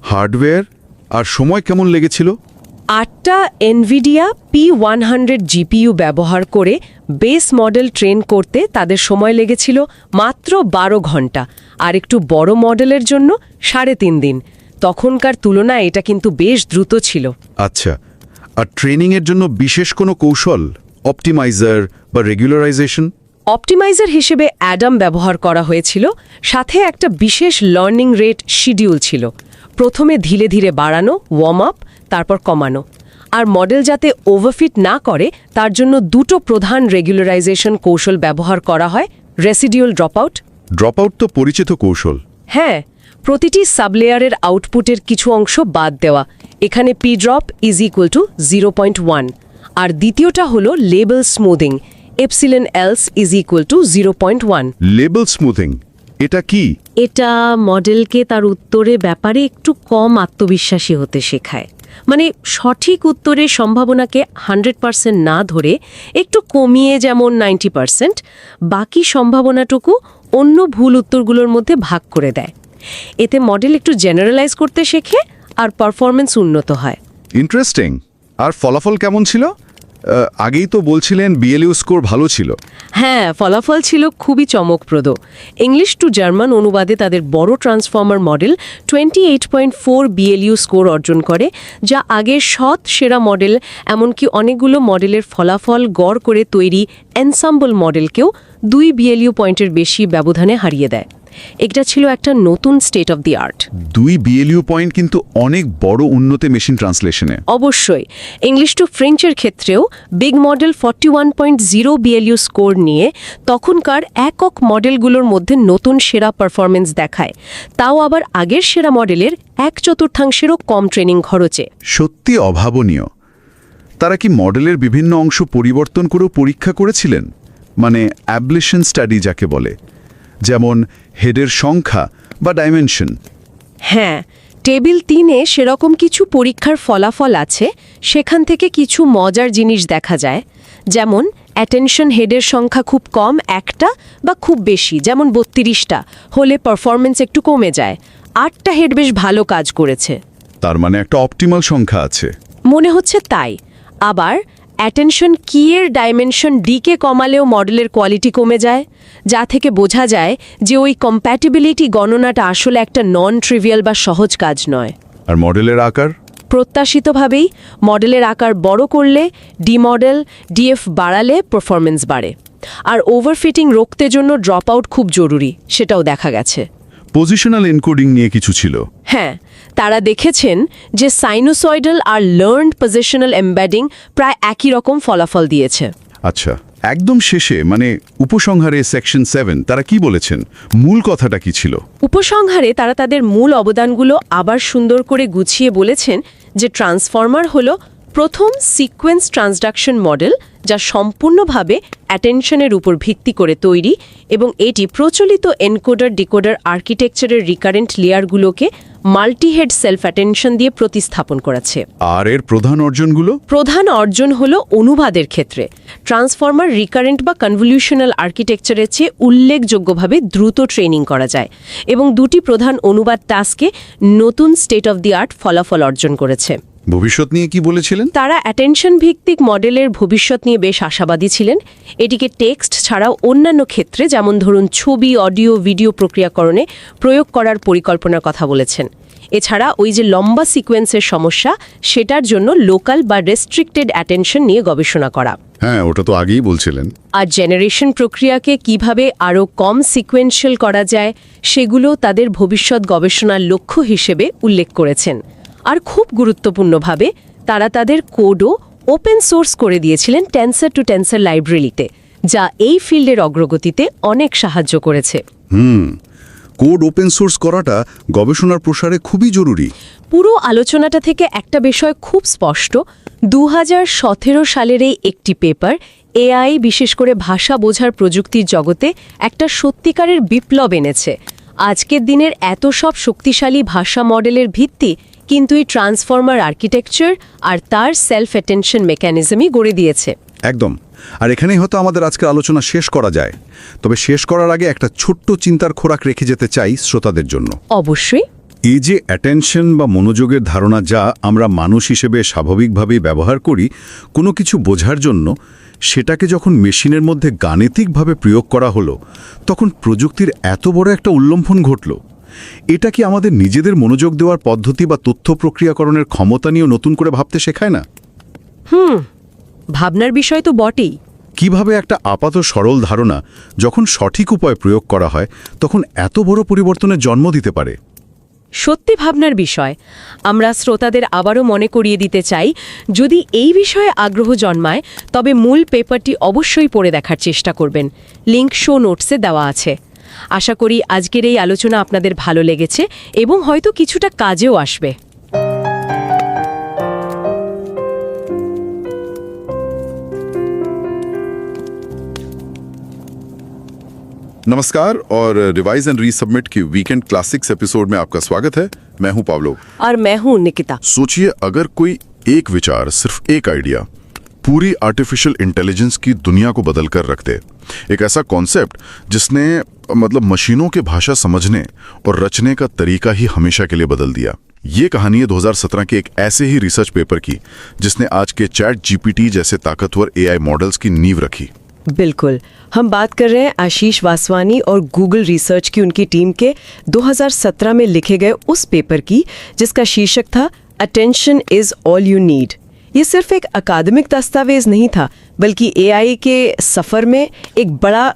হার্ডওয়্যার আর সময় কেমন লেগেছিল? 8টা এনভিডিয়া P100 GPU ব্যবহার করে বেস মডেল ট্রেন করতে তাদের সময় লেগেছিল মাত্র 12 ঘন্টা, আর একটু বড় মডেলের জন্য 3.5 দিন। তখনকার তুলনায় এটা কিন্তু বেশ দ্রুত ছিল। আচ্ছা, আর ট্রেনিংয়ের জন্য বিশেষ কোনো কৌশল, অপটিমাইজার বা রেগুলারাইজেশন? অপটিমাইজার হিসেবে অ্যাডাম ব্যবহার করা হয়েছিল, সাথে একটা বিশেষ লার্নিং রেট শিডিউল ছিল। প্রথমে ধীরে ধীরে বাড়ানো, ওয়ার্ম আপ, তারপর কমানো। আর মডেল যাতে ওভারফিট না করে তার জন্য দুটো প্রধান রেগুলারাইজেশন কৌশল ব্যবহার করা হয়, রেসিডিউয়াল ড্রপআউট। ড্রপআউট তো পরিচিত কৌশল। হ্যাঁ, প্রতিটি সাবলেয়ারের আউটপুটের কিছু অংশ বাদ দেওয়া। এখানে P drop = 0.1। আর দ্বিতীয়টা হলো label smoothing. Epsilon else is equal two 0.1। Label smoothing এটা কি? এটা মডেলকে তার উত্তরে ব্যাপারে একটু কম আত্মবিশ্বাসী হতে শেখায়। মানে সঠিক উত্তরের সম্ভাবনাকে 100% না ধরে একটু কমিয়ে, যেমন 90%, বাকি সম্ভাবনাটুকু অন্য ভুল উত্তরগুলোর মধ্যে ভাগ করে দেয়। এতে মডেল একটু জেনারেলাইজ করতে শেখে আর পারফরমেন্স উন্নত হয়। ইন্টারেস্টিং। আর ফলাফল কেমন ছিল? আগেই তো বলছিলেন বিএলইউ স্কোর ভালো ছিল। হ্যাঁ, ফলাফল ছিল খুবই চমকপ্রদ। ইংলিশ টু জার্মান অনুবাদে তাদের বড় ট্রান্সফর্মার মডেল 28.4 বিএলইউ স্কোর অর্জন করে, যা আগের সেরা মডেল, এমনকি অনেকগুলো মডেলের ফলাফল গড় করে তৈরি এনসাম্বল মডেলকেও 2 বিএলইউ পয়েন্টের বেশি ব্যবধানে হারিয়ে দেয়। এটা ছিল একটা নতুন state of the art. 2 বিএলইউ point কিন্তু অনেক বড় উন্নতি মেশিন ট্রান্সলেশনে। অবশ্যই। ইংলিশ টু ফ্রেঞ্চের ক্ষেত্রেও বিগ মডেল 41.0 বিএলইউ স্কোর নিয়ে তখনকার একক মডেলগুলোর মধ্যে নতুন সেরা পারফরমেন্স দেখায়, তাও আবার আগের সেরা মডেলের 1/4-এরও কম ট্রেনিং খরচে। সত্যি অভাবনীয়। তারা কি মডেলের বিভিন্ন অংশ পরিবর্তন করেও পরীক্ষা করেছিলেন? মানে অ্যাবলেশন স্টাডি যাকে বলে, যেমন হেডের সংখ্যা বা ডাইমেনশন। হ্যাঁ, টেবিল 3-এ সেরকম কিছু পরীক্ষার ফলাফল আছে। সেখান থেকে কিছু মজার জিনিস দেখা যায়, যেমন অ্যাটেনশন হেডের সংখ্যা খুব কম, 1টা, বা খুব বেশি, যেমন 32টা হলে পারফরমেন্স একটু কমে যায়। 8টা হেড বেশ ভালো কাজ করেছে। তার মানে একটা অপটিমাল সংখ্যা আছে। মনে হচ্ছে তাই। আবার অ্যাটেনশন কি এর ডাইমেনশন ডিকে কমালেও মডেলের কোয়ালিটি কমে যায়, যা থেকে বোঝা যায় যে ওই কম্প্যাটিবিলিটি গণনাটা আসলে একটা নন ট্রিভিয়াল বা সহজ কাজ নয়। আর মডেলের আকার? প্রত্যাশিতভাবেই মডেলের আকার বড় করলে, ডি মডেল ডিএফ বাড়ালে পারফরমেন্স বাড়ে। আর ওভারফিটিং রোখতে জন্য ড্রপ আউট খুব জরুরি, সেটাও দেখা গেছে। পজিশনাল এনকোডিং নিয়ে কিছু ছিল। হ্যাঁ, তারা দেখেছেন যে সাইনোসয়েডাল আর লার্নড পজিশনাল এমবেডিং প্রায় একই রকম ফলাফল দিয়েছে। আচ্ছা, একদম শেষে মানে উপসংহারে সেকশন 7 তারা কি বলেছেন? মূল কথাটা কি ছিল? উপসংহারে তারা তাদের মূল অবদানগুলো আবার সুন্দর করে গুছিয়ে বলেছেন যে ট্রান্সফর্মার হলো প্রথম সিকোয়েন্স ট্রান্সডাকশন মডেল, যা সম্পূর্ণভাবে অ্যাটেনশনের উপর ভিত্তি করে তৈরি, এবং এটি প্রচলিত এনকোডার ডিকোডার আর্কিটেকচারের রিকারেন্ট লেয়ারগুলোকে মাল্টিহেড সেলফ অ্যাটেনশন দিয়ে প্রতিস্থাপন করেছে। আর এর প্রধান অর্জনগুলো? প্রধান অর্জন হলো অনুবাদের ক্ষেত্রে ট্রান্সফর্মার রিকারেন্ট বা কনভলিউশনাল আর্কিটেকচারের চেয়ে উল্লেখযোগ্যভাবে দ্রুত ট্রেনিং করা যায়, এবং দুটি প্রধান অনুবাদ টাস্কে নতুন স্টেট অফ দি আর্ট ফলাফল অর্জন করেছে। ভবিষ্যৎ নিয়ে কি বলেছিলেন? তারা অ্যাটেনশন ভিত্তিক মডেলের ভবিষ্যৎ নিয়ে বেশ আশাবাদী ছিলেন। এটিকে টেক্সট ছাড়াও অন্যান্য ক্ষেত্রে, যেমন ধরুন ছবি, অডিও, ভিডিও প্রক্রিয়াকরণে প্রয়োগ করার পরিকল্পনার কথা বলেছেন। এছাড়া ওই যে লম্বা সিকোয়েন্সের সমস্যা, সেটার জন্য লোকাল বা রেস্ট্রিক্টেড অ্যাটেনশন নিয়ে গবেষণা করা। হ্যাঁ, ওটা তো আগেই বলছিলেন। আর জেনারেশন প্রক্রিয়াকে কিভাবে আরও কম সিকোয়েন্সিয়াল করা যায়, সেগুলো তাদের ভবিষ্যৎ গবেষণার লক্ষ্য হিসেবে উল্লেখ করেছেন। আর খুব গুরুত্বপূর্ণভাবে তারা তাদের কোডও ওপেন সোর্স করে দিয়েছিলেন টেন্সর টু টেন্সর লাইব্রেরিতে, যা এই ফিল্ডের অগ্রগতিতে অনেক সাহায্য করেছে। কোড ওপেন সোর্স করাটা গবেষণার প্রসারে খুবই জরুরি। পুরো আলোচনাটা থেকে একটা বিষয় খুব স্পষ্ট। 2017 সালের এই একটি পেপার এআই, বিশেষ করে ভাষা বোঝার প্রযুক্তির জগতে একটা সত্যিকারের বিপ্লব এনেছে। আজকের দিনের এত সব শক্তিশালী ভাষা মডেলের ভিত্তি কিন্তু এই ট্রান্সফর্মার আর্কিটেকচার আর তার সেলফ অ্যাটেনশন মেকানিজমই গড়ে দিয়েছে। একদম। আর এখানেই হয়তো আমাদের আজকের আলোচনা শেষ করা যায়। তবে শেষ করার আগে একটা ছোট্ট চিন্তার খোরাক রেখে যেতে চাই শ্রোতাদের জন্য। অবশ্যই। এই যে অ্যাটেনশন বা মনোযোগের ধারণা, যা আমরা মানুষ হিসেবে স্বাভাবিকভাবেই ব্যবহার করি কোনো কিছু বোঝার জন্য, সেটাকে যখন মেশিনের মধ্যে গাণিতিকভাবে প্রয়োগ করা হলো, তখন প্রযুক্তির এত বড় একটা উল্লম্ফন ঘটল। এটা কি আমাদের নিজেদের মনোযোগ দেওয়ার পদ্ধতি বা তথ্য প্রক্রিয়াকরণের ক্ষমতা নিয়েও নতুন করে ভাবতে শেখায় না? ভাবনার বিষয় তো বটেই। কিভাবে একটা আপাত সরল ধারণা যখন সঠিক উপায়ে প্রয়োগ করা হয়, তখন এত বড় পরিবর্তনের জন্ম দিতে পারে। সত্যি ভাবনার বিষয়। আমরা শ্রোতাদের আবারও মনে করিয়ে দিতে চাই, যদি এই বিষয়ে আগ্রহ জন্মায় তবে মূল পেপারটি অবশ্যই পড়ে দেখার চেষ্টা করবেন। লিংক শো নোটসে দেওয়া আছে। আশা করি আজকের এই আলোচনা আপনাদের ভালো লেগেছে এবং হয়তো কিছুটা কাজেও আসবে। नमस्कार और रिवाइज एंड रीसबमिट की वीकेंड क्लासिक्स एपिसोड में आपका स्वागत है। मैं हूं पावलो और मैं हूं निकिता। सोचिए अगर कोई एक विचार, सिर्फ एक आइडिया पूरी आर्टिफिशियल इंटेलिजेंस की दुनिया को बदल कर रख दे। एक ऐसा कॉन्सेप्ट जिसने मतलब मशीनों के भाषा समझने और रचने का तरीका ही हमेशा के लिए बदल दिया। ये कहानी है 2017 के एक ऐसे ही रिसर्च पेपर की जिसने आज के चैट जीपीटी जैसे ताकतवर एआई मॉडल्स की नींव रखी। बिल्कुल, हम बात कर रहे हैं आशीष वासवानी और गूगल रिसर्च की उनकी टीम के 2017 में लिखे गए उस पेपर की जिसका शीर्षक था attention is all you need. ये सिर्फ एक अकादमिक दस्तावेज नहीं था बल्कि एआई के सफर में एक बड़ा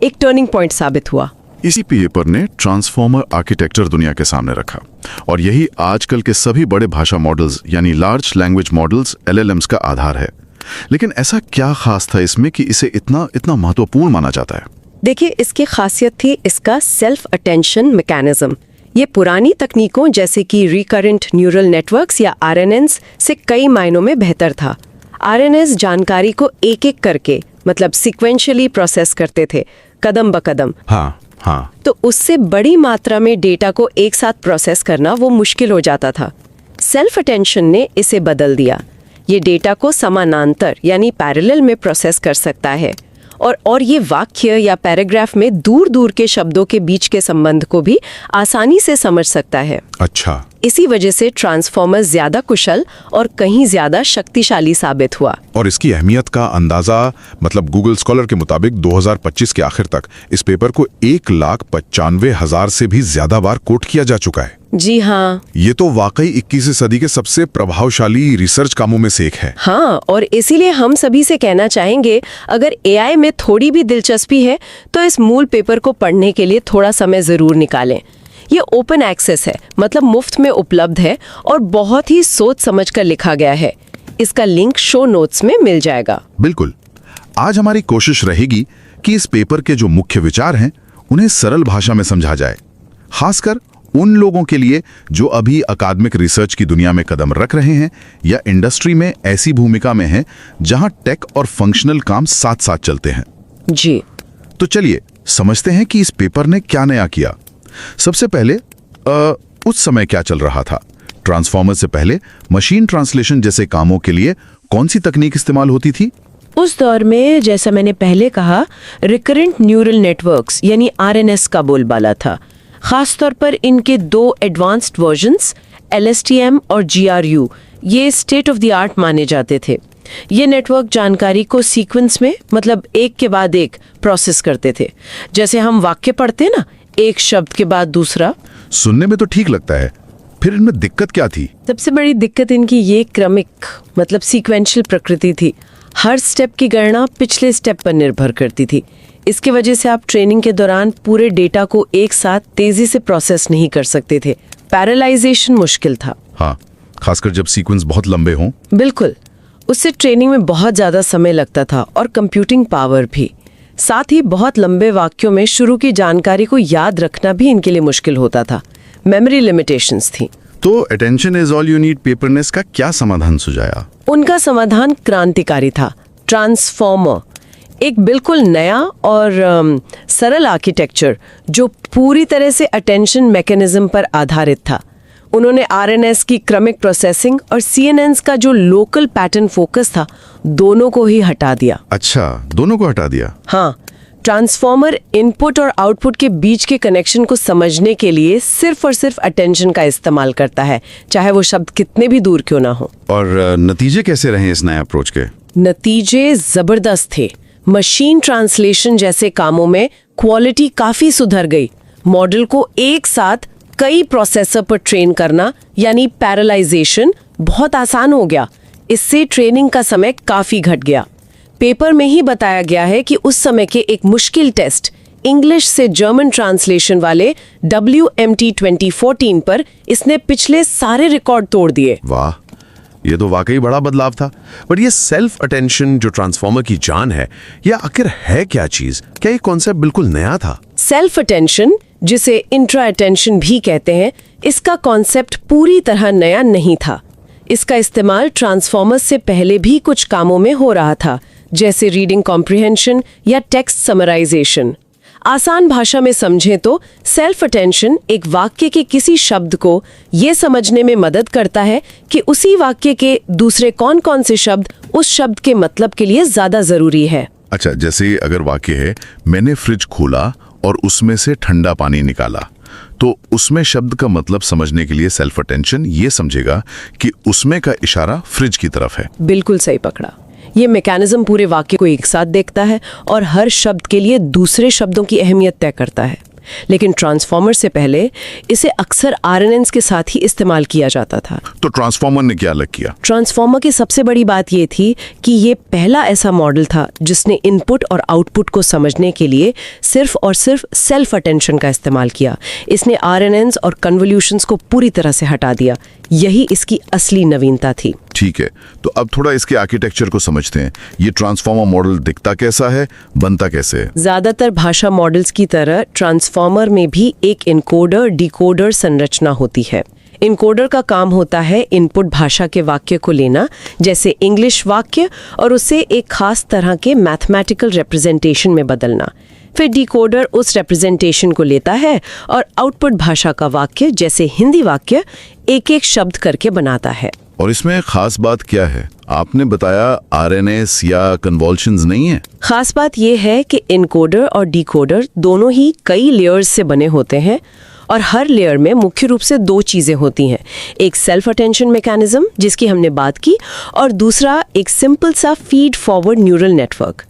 एक टर्निंग पॉइंट साबित हुआ। इसी पेपर ने ट्रांसफॉर्मर आर्किटेक्चर दुनिया के सामने रखा और यही आजकल के सभी बड़े भाषा मॉडल्स यानी लार्ज लैंग्वेज मॉडल्स LLMs का आधार है। लेकिन ऐसा क्या खास था इसमें कि इसे इतना महत्वपूर्ण माना जाता है? देखिए, इसकी खासियत थी इसका सेल्फ अटेंशन मैकेनिज्म। ये पुरानी तकनीकों जैसे कि रिकरेंट न्यूरल नेटवर्क्स या RNNs से कई मायनों में बेहतर था। RNNs जानकारी को एक एक करके मतलब सिक्वेंशियली प्रोसेस करते थे, कदम ब कदम। हाँ। तो उससे बड़ी मात्रा में डेटा को एक साथ प्रोसेस करना वो मुश्किल हो जाता था। सेल्फ अटेंशन ने इसे बदल दिया। ये डेटा को समानांतर यानी पैरेलल में प्रोसेस कर सकता है और ये वाक्य या पैराग्राफ में दूर दूर के शब्दों के बीच के संबंध को भी आसानी से समझ सकता है। अच्छा। इसी वजह से ट्रांसफॉर्मर ज्यादा कुशल और कहीं ज्यादा शक्तिशाली साबित हुआ। और इसकी अहमियत का अंदाजा मतलब गूगल स्कॉलर के मुताबिक 2025 के आखिर तक इस पेपर को 1,95,000 से भी ज्यादा बार कोट किया जा चुका है। जी हाँ, ये तो वाकई 21वीं सदी के सबसे प्रभावशाली रिसर्च कामों में से एक है। हाँ, और इसीलिए हम सभी से कहना चाहेंगे, अगर एआई में थोड़ी भी दिलचस्पी है तो इस मूल पेपर को पढ़ने के लिए थोड़ा समय जरूर निकालें। ये ओपन एक्सेस है, मतलब मुफ्त में उपलब्ध है और बहुत ही सोच समझ कर लिखा गया है। इसका लिंक शो नोट्स में मिल जाएगा। बिल्कुल। आज हमारी कोशिश रहेगी कि इस पेपर के जो मुख्य विचार हैं उन्हें सरल भाषा में समझा जाए, खासकर उन लोगों के लिए जो अभी अकादमिक रिसर्च की दुनिया में कदम रख रहे हैं या इंडस्ट्री में ऐसी भूमिका में हैं जहां टेक और फंक्शनल काम साथ साथ चलते हैं। जी, तो चलिए समझते हैं कि इस पेपर ने क्या नया किया। सबसे पहले उस समय क्या चल रहा था। ट्रांसफॉर्मर से पहले मशीन ट्रांसलेशन जैसे कामों के लिए कौन सी तकनीक इस्तेमाल होती थी? उस दौर में जैसा मैंने पहले कहा, रिकरेंट न्यूरल नेटवर्क्स यानी RNS का बोलबाला था। खासतौर पर इनके 2 एडवांस्ड वर्जन्स LSTM और GRU ये स्टेट ऑफ द आर्ट माने जाते थे। ये नेटवर्क जानकारी को सीक्वेंस में मतलब एक के बाद एक प्रोसेस करते थे। जैसे हम वाक्य पढ़ते ना, एक शब्द के बाद दूसरा। सुनने में तो ठीक लगता है, फिर इनमें दिक्कत क्या थी? सबसे बड़ी दिक्कत इनकी ये क्रमिक मतलब सीक्वेंशियल प्रकृति थी। हर स्टेप की गणना पिछले स्टेप पर निर्भर करती थी। इसकी वजह से आप ट्रेनिंग के दौरान पूरे डेटा को एक साथ तेजी से प्रोसेस नहीं कर सकते थे। पैरेलाइजेशन मुश्किल था। हाँ, खासकर जब सीक्वेंस बहुत लंबे हों। बिल्कुल, उससे ट्रेनिंग में बहुत ज्यादा समय लगता था और कंप्यूटिंग पावर भी। साथ ही बहुत लंबे वाक्यों में शुरू की जानकारी को याद रखना भी इनके लिए मुश्किल होता था। मेमोरी लिमिटेशंस थी। तो attention is all you need paper ने इसका क्या समाधान सुझाया? उनका समाधान क्रांतिकारी था। ट्रांसफॉर्मर, एक बिल्कुल नया और सरल आर्किटेक्चर जो पूरी तरह से अटेंशन मैकेनिज्म पर आधारित था। उन्होंने RNS की क्रमिक प्रोसेसिंग और CNNs का जो लोकल पैटर्न फोकस था, दोनों को ही हटा दिया। अच्छा, दोनों को हटा दिया। हाँ, ट्रांसफॉर्मर इनपुट और आउटपुट के बीच के कनेक्शन को समझने के लिए सिर्फ और सिर्फ अटेंशन का इस्तेमाल करता है, चाहे वो शब्द कितने भी दूर क्यों ना हो। और नतीजे कैसे रहे इस नए अप्रोच के? नतीजे जबरदस्त थे। मशीन ट्रांसलेशन जैसे कामों में क्वालिटी काफी सुधर गई। मॉडल को एक साथ कई प्रोसेसर पर ट्रेन करना यानी पैरेलाइजेशन बहुत आसान हो गया। इससे ट्रेनिंग का समय काफी घट गया। पेपर में ही बताया गया है कि उस समय के एक मुश्किल टेस्ट इंग्लिश से जर्मन ट्रांसलेशन वाले WMT 2014 पर इसने पिछले सारे रिकॉर्ड तोड़ दिए। वाह, ये तो वाकई बड़ा बदलाव था। बट ये सेल्फ अटेंशन जो ट्रांसफॉर्मर की जान है, ये आखिर है क्या चीज? क्या ये कॉन्सेप्ट बिल्कुल नया था? सेल्फ अटेंशन, जिसे इंट्रा अटेंशन भी कहते हैं, इसका कॉन्सेप्ट पूरी तरह नया नहीं था। इसका इस्तेमाल ट्रांसफॉर्मर से पहले भी कुछ कामों में हो रहा था, जैसे रीडिंग कॉम्प्रिहेंशन या टेक्स्ट समराइजेशन। आसान भाषा में समझें तो सेल्फ अटेंशन एक वाक्य के किसी शब्द को ये समझने में मदद करता है कि उसी वाक्य के दूसरे कौन-कौन से शब्द उस शब्द के मतलब के लिए ज्यादा जरूरी है। अच्छा, जैसे अगर वाक्य है मैंने फ्रिज खोला और उसमें से ठंडा पानी निकाला, तो उसमें शब्द का मतलब समझने के लिए सेल्फ अटेंशन ये समझेगा कि उसमें का इशारा फ्रिज की तरफ है। बिल्कुल सही पकड़ा। ये मैकेनिज्म पूरे वाक्य को एक साथ देखता है और हर शब्द के लिए दूसरे शब्दों की अहमियत तय करता है। लेकिन ट्रांसफॉर्मर से पहले इसे अक्सर आरएनएन्स के साथ ही इस्तेमाल किया जाता था। तो ट्रांसफॉर्मर ने क्या अलग किया? ट्रांसफॉर्मर की सबसे बड़ी बात ये थी कि ये पहला ऐसा मॉडल था जिसने इनपुट और आउटपुट को समझने के लिए सिर्फ और सिर्फ सेल्फ अटेंशन का इस्तेमाल किया। इसने आरएनएन्स और कन्वोल्यूशंस को पूरी तरह से हटा दिया। यही इसकी असली नवीनता थी। ठीक है, तो अब थोड़ा इसके आर्किटेक्चर को समझते हैं। ये ट्रांसफॉर्मर मॉडल दिखता कैसा है, बनता कैसे है? ज्यादातर भाषा मॉडल्स की तरह ट्रांसफॉर्मर में भी एक इनकोडर डिकोडर संरचना होती है। इनकोडर का काम होता है इनपुट भाषा के वाक्य को लेना, जैसे इंग्लिश वाक्य, और उसे एक खास तरह के मैथमेटिकल रिप्रेजेंटेशन में बदलना। फिर डिकोडर उस रिप्रेजेंटेशन को लेता है और आउटपुट भाषा का वाक्य, जैसे हिंदी वाक्य, एक एक शब्द करके बनाता है। और इसमें खास बात क्या है? आपने बताया आरएनएस या कन्वोल्यूशंस नहीं है। खास बात यह है कि इनकोडर और डिकोडर दोनों ही कई लेयर्स से बने होते हैं और हर लेयर में मुख्य रूप से दो चीजें होती हैं। एक सेल्फ अटेंशन मैकेनिज्म जिसकी हमने बात की, और दूसरा एक सिंपल सा फीड फॉरवर्ड न्यूरल नेटवर्क।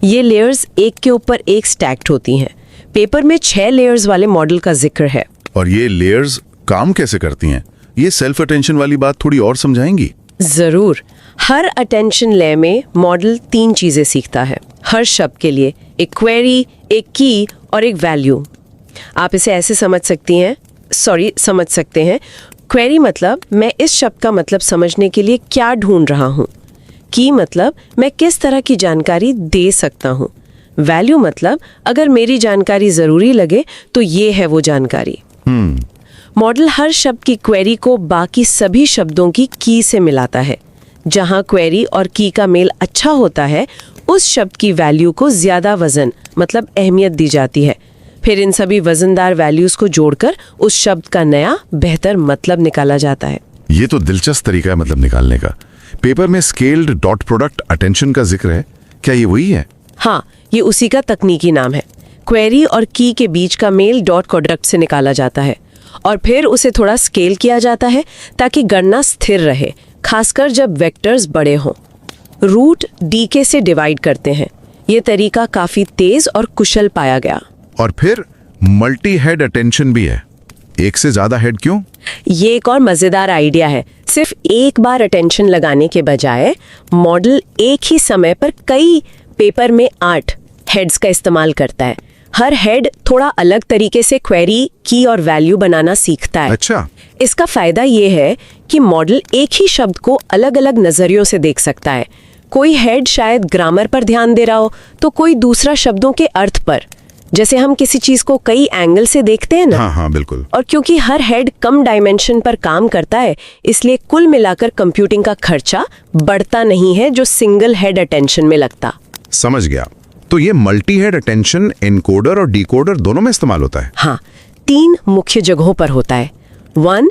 ये लेयर्स एक के ऊपर एक स्टैक्ड होती हैं। पेपर में 6 लेयर्स वाले मॉडल का जिक्र है। और ये लेयर्स काम कैसे करती हैं? ये सेल्फ अटेंशन वाली बात थोड़ी और समझाएंगी? जरूर। हर अटेंशन लेयर में मॉडल 3 चीजें सीखता है। हर शब्द के लिए एक क्वेरी, एक की और एक वैल्यू। आप इसे ऐसे समझ सकते हैं। क्वेरी मतलब मैं इस शब्द का मतलब समझने के लिए क्या ढूंढ रहा हूँ। की मतलब मैं किस तरह की जानकारी दे सकता हूँ। वैल्यू मतलब अगर मेरी जानकारी जरूरी लगे तो ये है वो जानकारी। मॉडल हर शब्द की क्वेरी को बाकी सभी शब्दों की की से मिलाता है। जहां क्वेरी और की का मेल अच्छा होता है, उस शब्द की वैल्यू को ज्यादा वजन मतलब अहमियत दी जाती है। फिर इन सभी वजनदार वैल्यूज को जोड़कर उस शब्द का नया बेहतर मतलब निकाला जाता है। ये तो दिलचस्प तरीका है मतलब निकालने का। पेपर में स्केल्ड डॉट प्रोडक्ट अटेंशन का जिक्र है, क्या ये वही है? हाँ, ये उसी का तकनीकी नाम है। क्वेरी और की के बीच का मेल डॉट प्रोडक्ट से निकाला जाता है और फिर उसे थोड़ा स्केल किया जाता है ताकि गणना स्थिर रहे, खासकर जब वेक्टर्स बड़े हों। रूट डीके से डिवाइड करते हैं। ये तरीका काफी तेज और कुशल पाया गया। और फिर मल्टी हेड अटेंशन भी है। एक से ज्यादा हेड क्यों? ये एक और मजेदार आइडिया है। सिर्फ एक बार अटेंशन लगाने के बजाय मॉडल एक ही समय पर कई पेपर में 8 हेड्स का इस्तेमाल करता है। हर हेड थोड़ा अलग तरीके से क्वेरी, की और वैल्यू बनाना सीखता है। अच्छा। इसका फायदा ये है कि मॉडल एक ही शब्द को अलग अलग नजरियों से देख सकता है। कोई हेड शायद ग्रामर पर ध्यान दे रहा हो तो कोई दूसरा शब्दों के अर्थ पर, जैसे हम किसी चीज को कई एंगल से देखते हैं ना। हाँ, बिल्कुल। और क्योंकि हर हेड कम डायमेंशन पर काम करता है, इसलिए कुल मिलाकर कंप्यूटिंग का खर्चा बढ़ता नहीं है जो सिंगल हेड अटेंशन में लगता। समझ गया। तो ये मल्टी हेड अटेंशन एनकोडर और डिकोडर दोनों में इस्तेमाल होता है? हाँ, 3 मुख्य जगहों पर होता है। 1,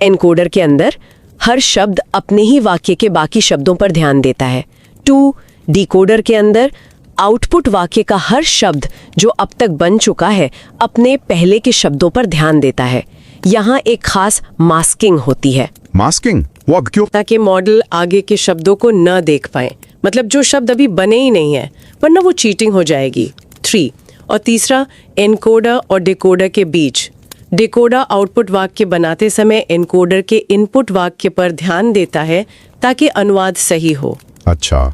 एनकोडर के अंदर हर शब्द अपने ही वाक्य के बाकी शब्दों पर ध्यान देता है। 2, डिकोडर के अंदर आउटपुट वाक्य का हर शब्द जो अब तक बन चुका है अपने पहले के शब्दों पर ध्यान देता है। यहाँ एक खास मास्किंग होती है। मास्किंग? वो क्यों? ताकि मॉडल आगे के शब्दों को न देख पाए, मतलब जो शब्द अभी बने ही नहीं है, वरना वो चीटिंग हो जाएगी। 3 और तीसरा, एनकोडर और डिकोडर के बीच। डिकोडर आउटपुट वाक्य बनाते समय एनकोडर के इनपुट वाक्य पर ध्यान देता है ताकि अनुवाद सही हो। अच्छा,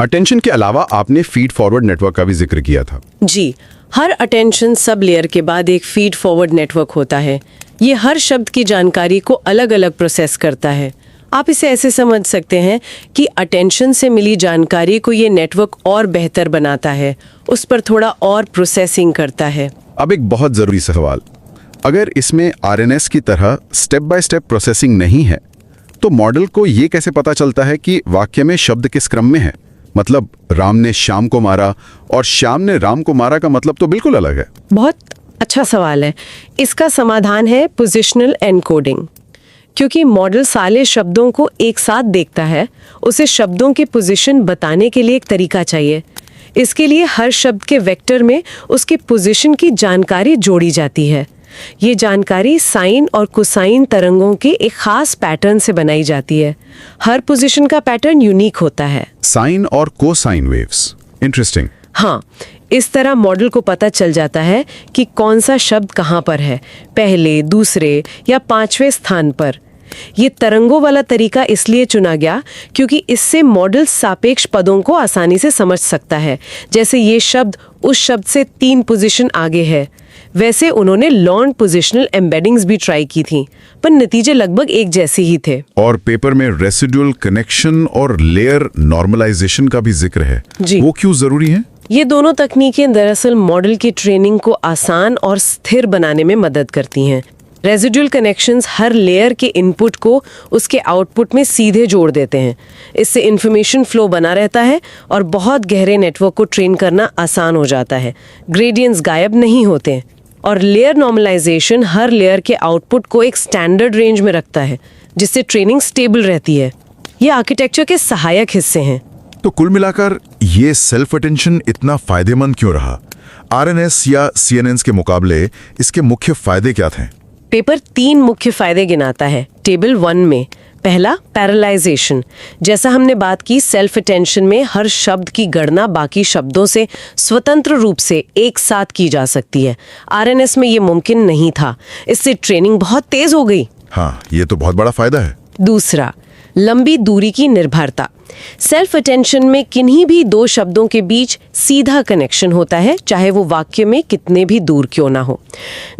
अटेंशन के अलावा आपने फीड फॉरवर्ड नेटवर्क का भी जिक्र किया था। जी, हर अटेंशन सब लेयर के बाद एक फीड फॉरवर्ड नेटवर्क होता है। ये हर शब्द की जानकारी को अलग अलग प्रोसेस करता है। आप इसे ऐसे समझ सकते हैं कि अटेंशन से मिली जानकारी को ये नेटवर्क और बेहतर बनाता है, उस पर थोड़ा और प्रोसेसिंग करता है। अब एक बहुत जरूरी सवाल, अगर इसमें आरएनएस की तरह स्टेप बाय स्टेप प्रोसेसिंग नहीं है, तो मॉडल को ये कैसे पता चलता है कि वाक्य में शब्द किस क्रम में है? मतलब राम ने श्याम को मारा और श्याम ने राम को मारा का मतलब तो बिल्कुल अलग है। बहुत अच्छा सवाल है। इसका समाधान है पोजिशनल एनकोडिंग। क्योंकि मॉडल सारे शब्दों को एक साथ देखता है, उसे शब्दों की पोजीशन बताने के लिए एक तरीका चाहिए। इसके लिए हर शब्द के वेक्टर में उसकी पोजीशन की जानकारी जोड़ी जाती है। ये जानकारी साइन और कोसाइन तरंगों के एक खास पैटर्न से बनाई जाती है। हर पोजीशन का पैटर्न यूनिक होता है। साइन और कोसाइन वेव्स, इंटरेस्टिंग। हाँ, इस तरह मॉडल को पता चल जाता है कि कौन सा शब्द कहाँ पर है, पहले, दूसरे या पांचवें स्थान पर। ये तरंगों वाला तरीका इसलिए चुना गया क्योंकि इससे मॉडल सापेक्ष पदों को आसानी से समझ सकता है। जैसे ये शब्द उस शब्द से 3 पोजीशन आगे है। वैसे उन्होंने लॉन्ग पोजिशनल एम्बेडिंग्स भी ट्राई की थी, पर नतीजे लगभग एक जैसे ही थे। और पेपर में रेसिडुअल कनेक्शन और लेयर नॉर्मलाइजेशन का भी जिक्र है जी। वो क्यों जरूरी है? ये दोनों तकनीकें दरअसल मॉडल की ट्रेनिंग को आसान और स्थिर बनाने में मदद करती हैं। रेसिडुअल कनेक्शंस हर लेयर के इनपुट को उसके आउटपुट में सीधे जोड़ देते हैं। इससे इंफॉर्मेशन फ्लो बना रहता है और बहुत गहरे नेटवर्क को ट्रेन करना आसान हो जाता है। ग्रेडियंट्स गायब नहीं होते हैं। और लेयर नॉर्मलाइजेशन हर लेयर के आउटपुट को एक स्टैंडर्ड रेंज में रखता है, जिससे ट्रेनिंग स्टेबल रहती है। ये आर्किटेक्चर के सहायक हिस्से हैं। तो कुल मिलाकर ये सेल्फ अटेंशन इतना फायदेमंद क्यों रहा? आरएनएस या सीएनएन्स के मुकाबले इसके मुख्य फायदे क्या थे? पेपर 3 मुख्य फायदे गिनाता है टेबल 1 में। पहला, पैरालाइजेशन। जैसा हमने बात की, सेल्फ अटेंशन में हर शब्द की गणना बाकी शब्दों से स्वतंत्र रूप से एक साथ की जा सकती है। आरएनएस में ये मुमकिन नहीं था। इससे ट्रेनिंग बहुत तेज हो गई। हाँ, ये तो बहुत बड़ा फायदा है। दूसरा, लंबी दूरी की निर्भरता। सेल्फ अटेंशन में किन्हीं भी 2 शब्दों के बीच सीधा कनेक्शन होता है, चाहे वो वाक्य में कितने भी दूर क्यों ना हो।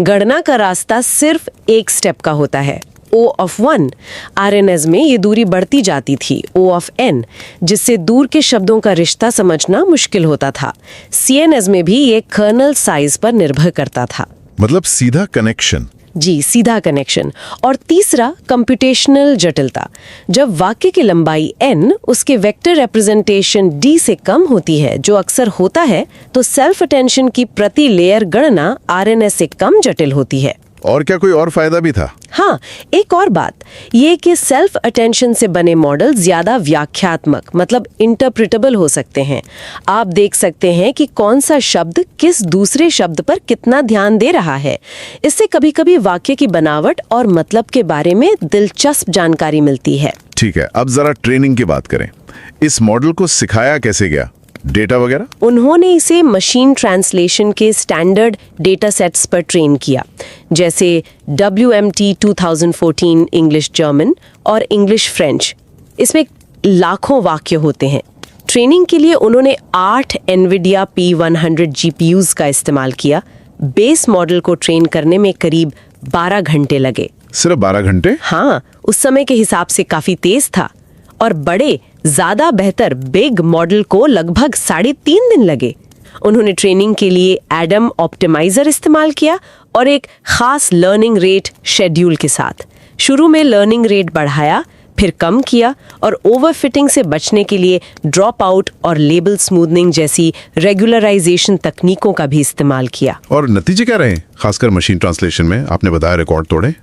गणना का रास्ता सिर्फ एक स्टेप का होता है, O of 1। आरएनएस में ये दूरी बढ़ती जाती थी, O of n, जिससे दूर के शब्दों का रिश्ता समझना मुश्किल होता था। सीएनएस में भी ये कर्नल साइज पर निर्भर करता था। मतलब सीधा कनेक्शन। जी, सीधा कनेक्शन। और तीसरा, कंप्यूटेशनल जटिलता। जब वाक्य की लंबाई n उसके वेक्टर रिप्रेजेंटेशन d से कम होती है, जो अक्सर होता है, तो सेल्फ अटेंशन की प्रति लेयर गणना आरएनएस से कम जटिल होती है। और क्या कोई और फायदा भी था? हाँ, एक और बात ये कि सेल्फ अटेंशन से बने मॉडल ज्यादा व्याख्यात्मक, मतलब इंटरप्रिटेबल हो सकते हैं। आप देख सकते हैं कि कौन सा शब्द किस दूसरे शब्द पर कितना ध्यान दे रहा है। इससे कभी-कभी वाक्य की बनावट और मतलब के बारे में दिलचस्प जानकारी मिलती है। ठीक है, अब जरा ट्रेनिंग की बात करें। इस मॉडल को सिखाया कैसे गया? डेटा वगैरह? उन्होंने इसे मशीन ट्रांसलेशन के स्टैंडर्ड डेटा सेट्स पर ट्रेन किया, जैसे WMT 2014 इंग्लिश जर्मन और इंग्लिश फ्रेंच। इसमें लाखों वाक्य होते हैं। ट्रेनिंग के लिए उन्होंने 8 NVIDIA P100 GPUs का इस्तेमाल किया। बेस मॉडल को ट्रेन करने में करीब 12 घंटे लगे। सिर्फ 12 घंटे? हाँ, उस समय के हिसाब से काफी तेज था। और बड़े ज्यादा बेहतर बिग मॉडल को लगभग 3.5 दिन लगे। उन्होंने ट्रेनिंग के लिए एडम ऑप्टिमाइजर इस्तेमाल किया और एक खास लर्निंग रेट शेड्यूल के साथ। शुरू में लर्निंग रेट बढ़ाया, फिर कम किया और ओवरफिटिंग से बचने के लिए ड्रॉप आउट और लेबल स्मूथनिंग जैसी रेगुलराइजेशन तकनीकों का भी इस्तेमाल किया। और नतीजे क्या रहे, खासकर मशीन ट्रांसलेशन में? आपने बताया रिकॉर्ड तोड़े।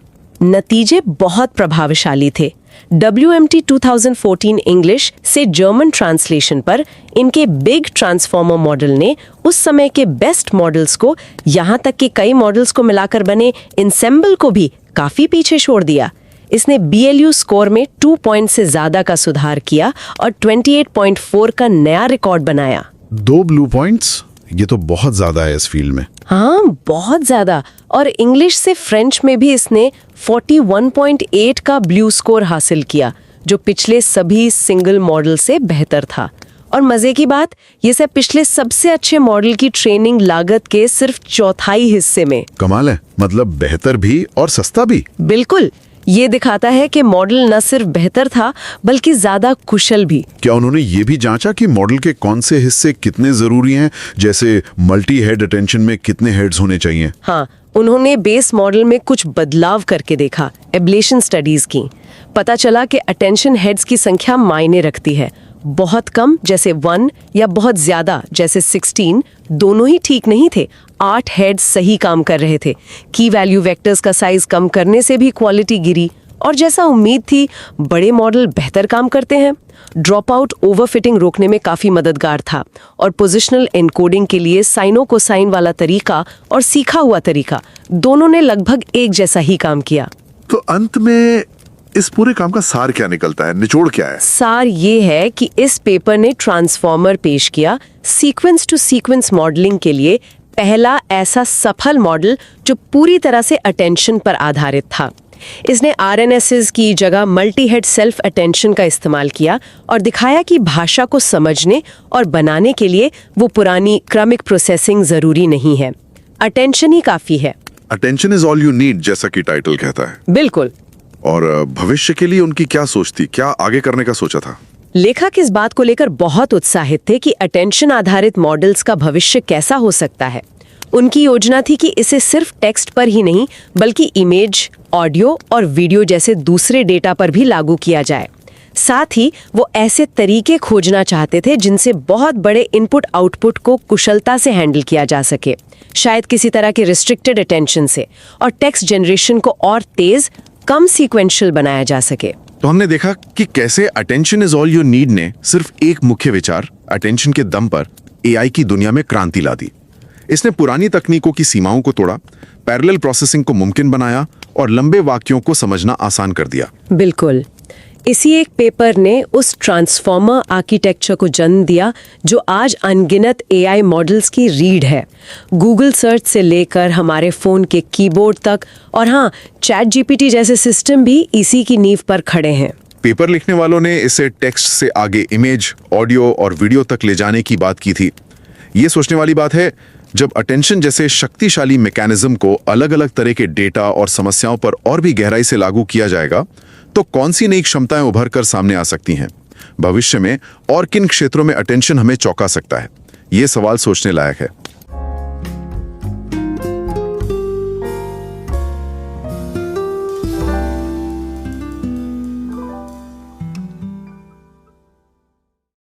नतीजे बहुत प्रभावशाली थे। WMT 2014 इंग्लिश से जर्मन ट्रांसलेशन पर इनके बिग ट्रांसफॉर्मर मॉडल ने उस समय के बेस्ट मॉडल्स को, यहाँ तक कि कई मॉडल्स को मिलाकर बने इंसेम्बल को भी काफी पीछे छोड़ दिया। इसने BLU स्कोर में 2 पॉइंट से ज्यादा का सुधार किया और 28.4 का नया रिकॉर्ड बनाया। 2 ब्लू पॉइंट्स, ये तो बहुत ज्यादा है इस फील्ड में। हाँ, बहुत ज्यादा। और इंग्लिश से फ्रेंच में भी इसने 41.8 का ब्लू स्कोर हासिल किया, जो पिछले सभी सिंगल मॉडल से बेहतर था। और मजे की बात, ये सब पिछले सबसे अच्छे मॉडल की ट्रेनिंग लागत के सिर्फ 1/4 हिस्से में। कमाल है, मतलब बेहतर भी और सस्ता भी। बिल्कुल, ये दिखाता है कि मॉडल न सिर्फ बेहतर था बल्कि ज्यादा कुशल भी। क्या उन्होंने ये भी जांचा कि मॉडल के कौन से हिस्से कितने जरूरी हैं, जैसे मल्टी हेड अटेंशन में कितने हेड्स होने चाहिए? हाँ, उन्होंने बेस मॉडल में कुछ बदलाव करके देखा, एब्लेशन स्टडीज की। पता चला कि अटेंशन हेड्स की संख्या मायने रखती है। बहुत कम जैसे 1 या बहुत ज्यादा जैसे 16 दोनों ही ठीक नहीं थे। 8 हेड्स सही काम कर रहे थे। की वैल्यू वेक्टर्स का साइज कम करने से भी क्वालिटी गिरी और जैसा उम्मीद थी बड़े मॉडल बेहतर काम करते हैं। ड्रॉप आउट ओवरफिटिंग रोकने में काफी मददगार था और पोजिशनल एनकोडिंग के लिए साइनो को साइन वाला तरीका और सीखा हुआ तरीका दोनों ने लगभग एक जैसा ही काम किया। तो अंत में इस पूरे काम का सार क्या निकलता है, निचोड़ क्या है? सार ये है कि इस पेपर ने ट्रांसफॉर्मर पेश किया, सीक्वेंस टू सीक्वेंस मॉडलिंग के लिए पहला ऐसा सफल मॉडल जो पूरी तरह से अटेंशन पर आधारित था। इसने RNSs की जगह मल्टी हेड सेल्फ अटेंशन का इस्तेमाल किया और दिखाया कि भाषा को समझने और बनाने के लिए वो पुरानी क्रमिक प्रोसेसिंग जरूरी नहीं है, अटेंशन ही काफी है। Attention is all you need, जैसा कि टाइटल कहता है। बिल्कुल। और भविष्य के लिए उनकी क्या सोच थी, क्या आगे करने का सोचा था? लेखक इस बात को लेकर बहुत उत्साहित थे कि अटेंशन आधारित मॉडल्स का भविष्य कैसा हो सकता है। उनकी योजना थी कि इसे सिर्फ टेक्स्ट पर ही नहीं बल्कि इमेज, ऑडियो और वीडियो जैसे दूसरे डेटा पर भी लागू किया जाए। साथ ही वो ऐसे तरीके खोजना चाहते थे जिनसे बहुत बड़े इनपुट आउटपुट को कुशलता से हैंडल किया जा सके, शायद किसी तरह के रिस्ट्रिक्टेड अटेंशन से, और टेक्स्ट जनरेशन को और तेज, कम सीक्वेंशियल बनाया जा सके। तो हमने देखा कि कैसे attention is all you need ने सिर्फ एक मुख्य विचार, अटेंशन के दम पर AI की दुनिया में क्रांति ला दी। इसने पुरानी तकनीकों की सीमाओं को तोड़ा, पैरेलल प्रोसेसिंग को मुमकिन बनाया और लंबे वाक्यों को समझना आसान कर दिया। बिल्कुल। इसी एक पेपर ने उस ट्रांसफॉर्मर आर्किटेक्चर को जन्म दिया जो आज अनगिनत AI मॉडल्स की रीढ़ है। गूगल सर्च से लेकर हमारे फोन के कीबोर्ड तक, और हाँ, चैट GPT जैसे सिस्टम भी इसी की नींव पर खड़े हैं। पेपर लिखने वालों ने इसे टेक्स्ट से आगे इमेज, ऑडियो और वीडियो तक ले जाने की बात की थी। ये सोचने वाली बात है, जब अटेंशन जैसे शक्तिशाली मैकेनिज्म को अलग अलग तरह के डेटा और समस्याओं पर और भी गहराई से लागू किया जाएगा तो कौन सी नई क्षमताएं उभर कर सामने आ सकती हैं? भविष्य में और किन क्षेत्रों में अटेंशन हमें चौंका सकता है? ये सवाल सोचने लायक है।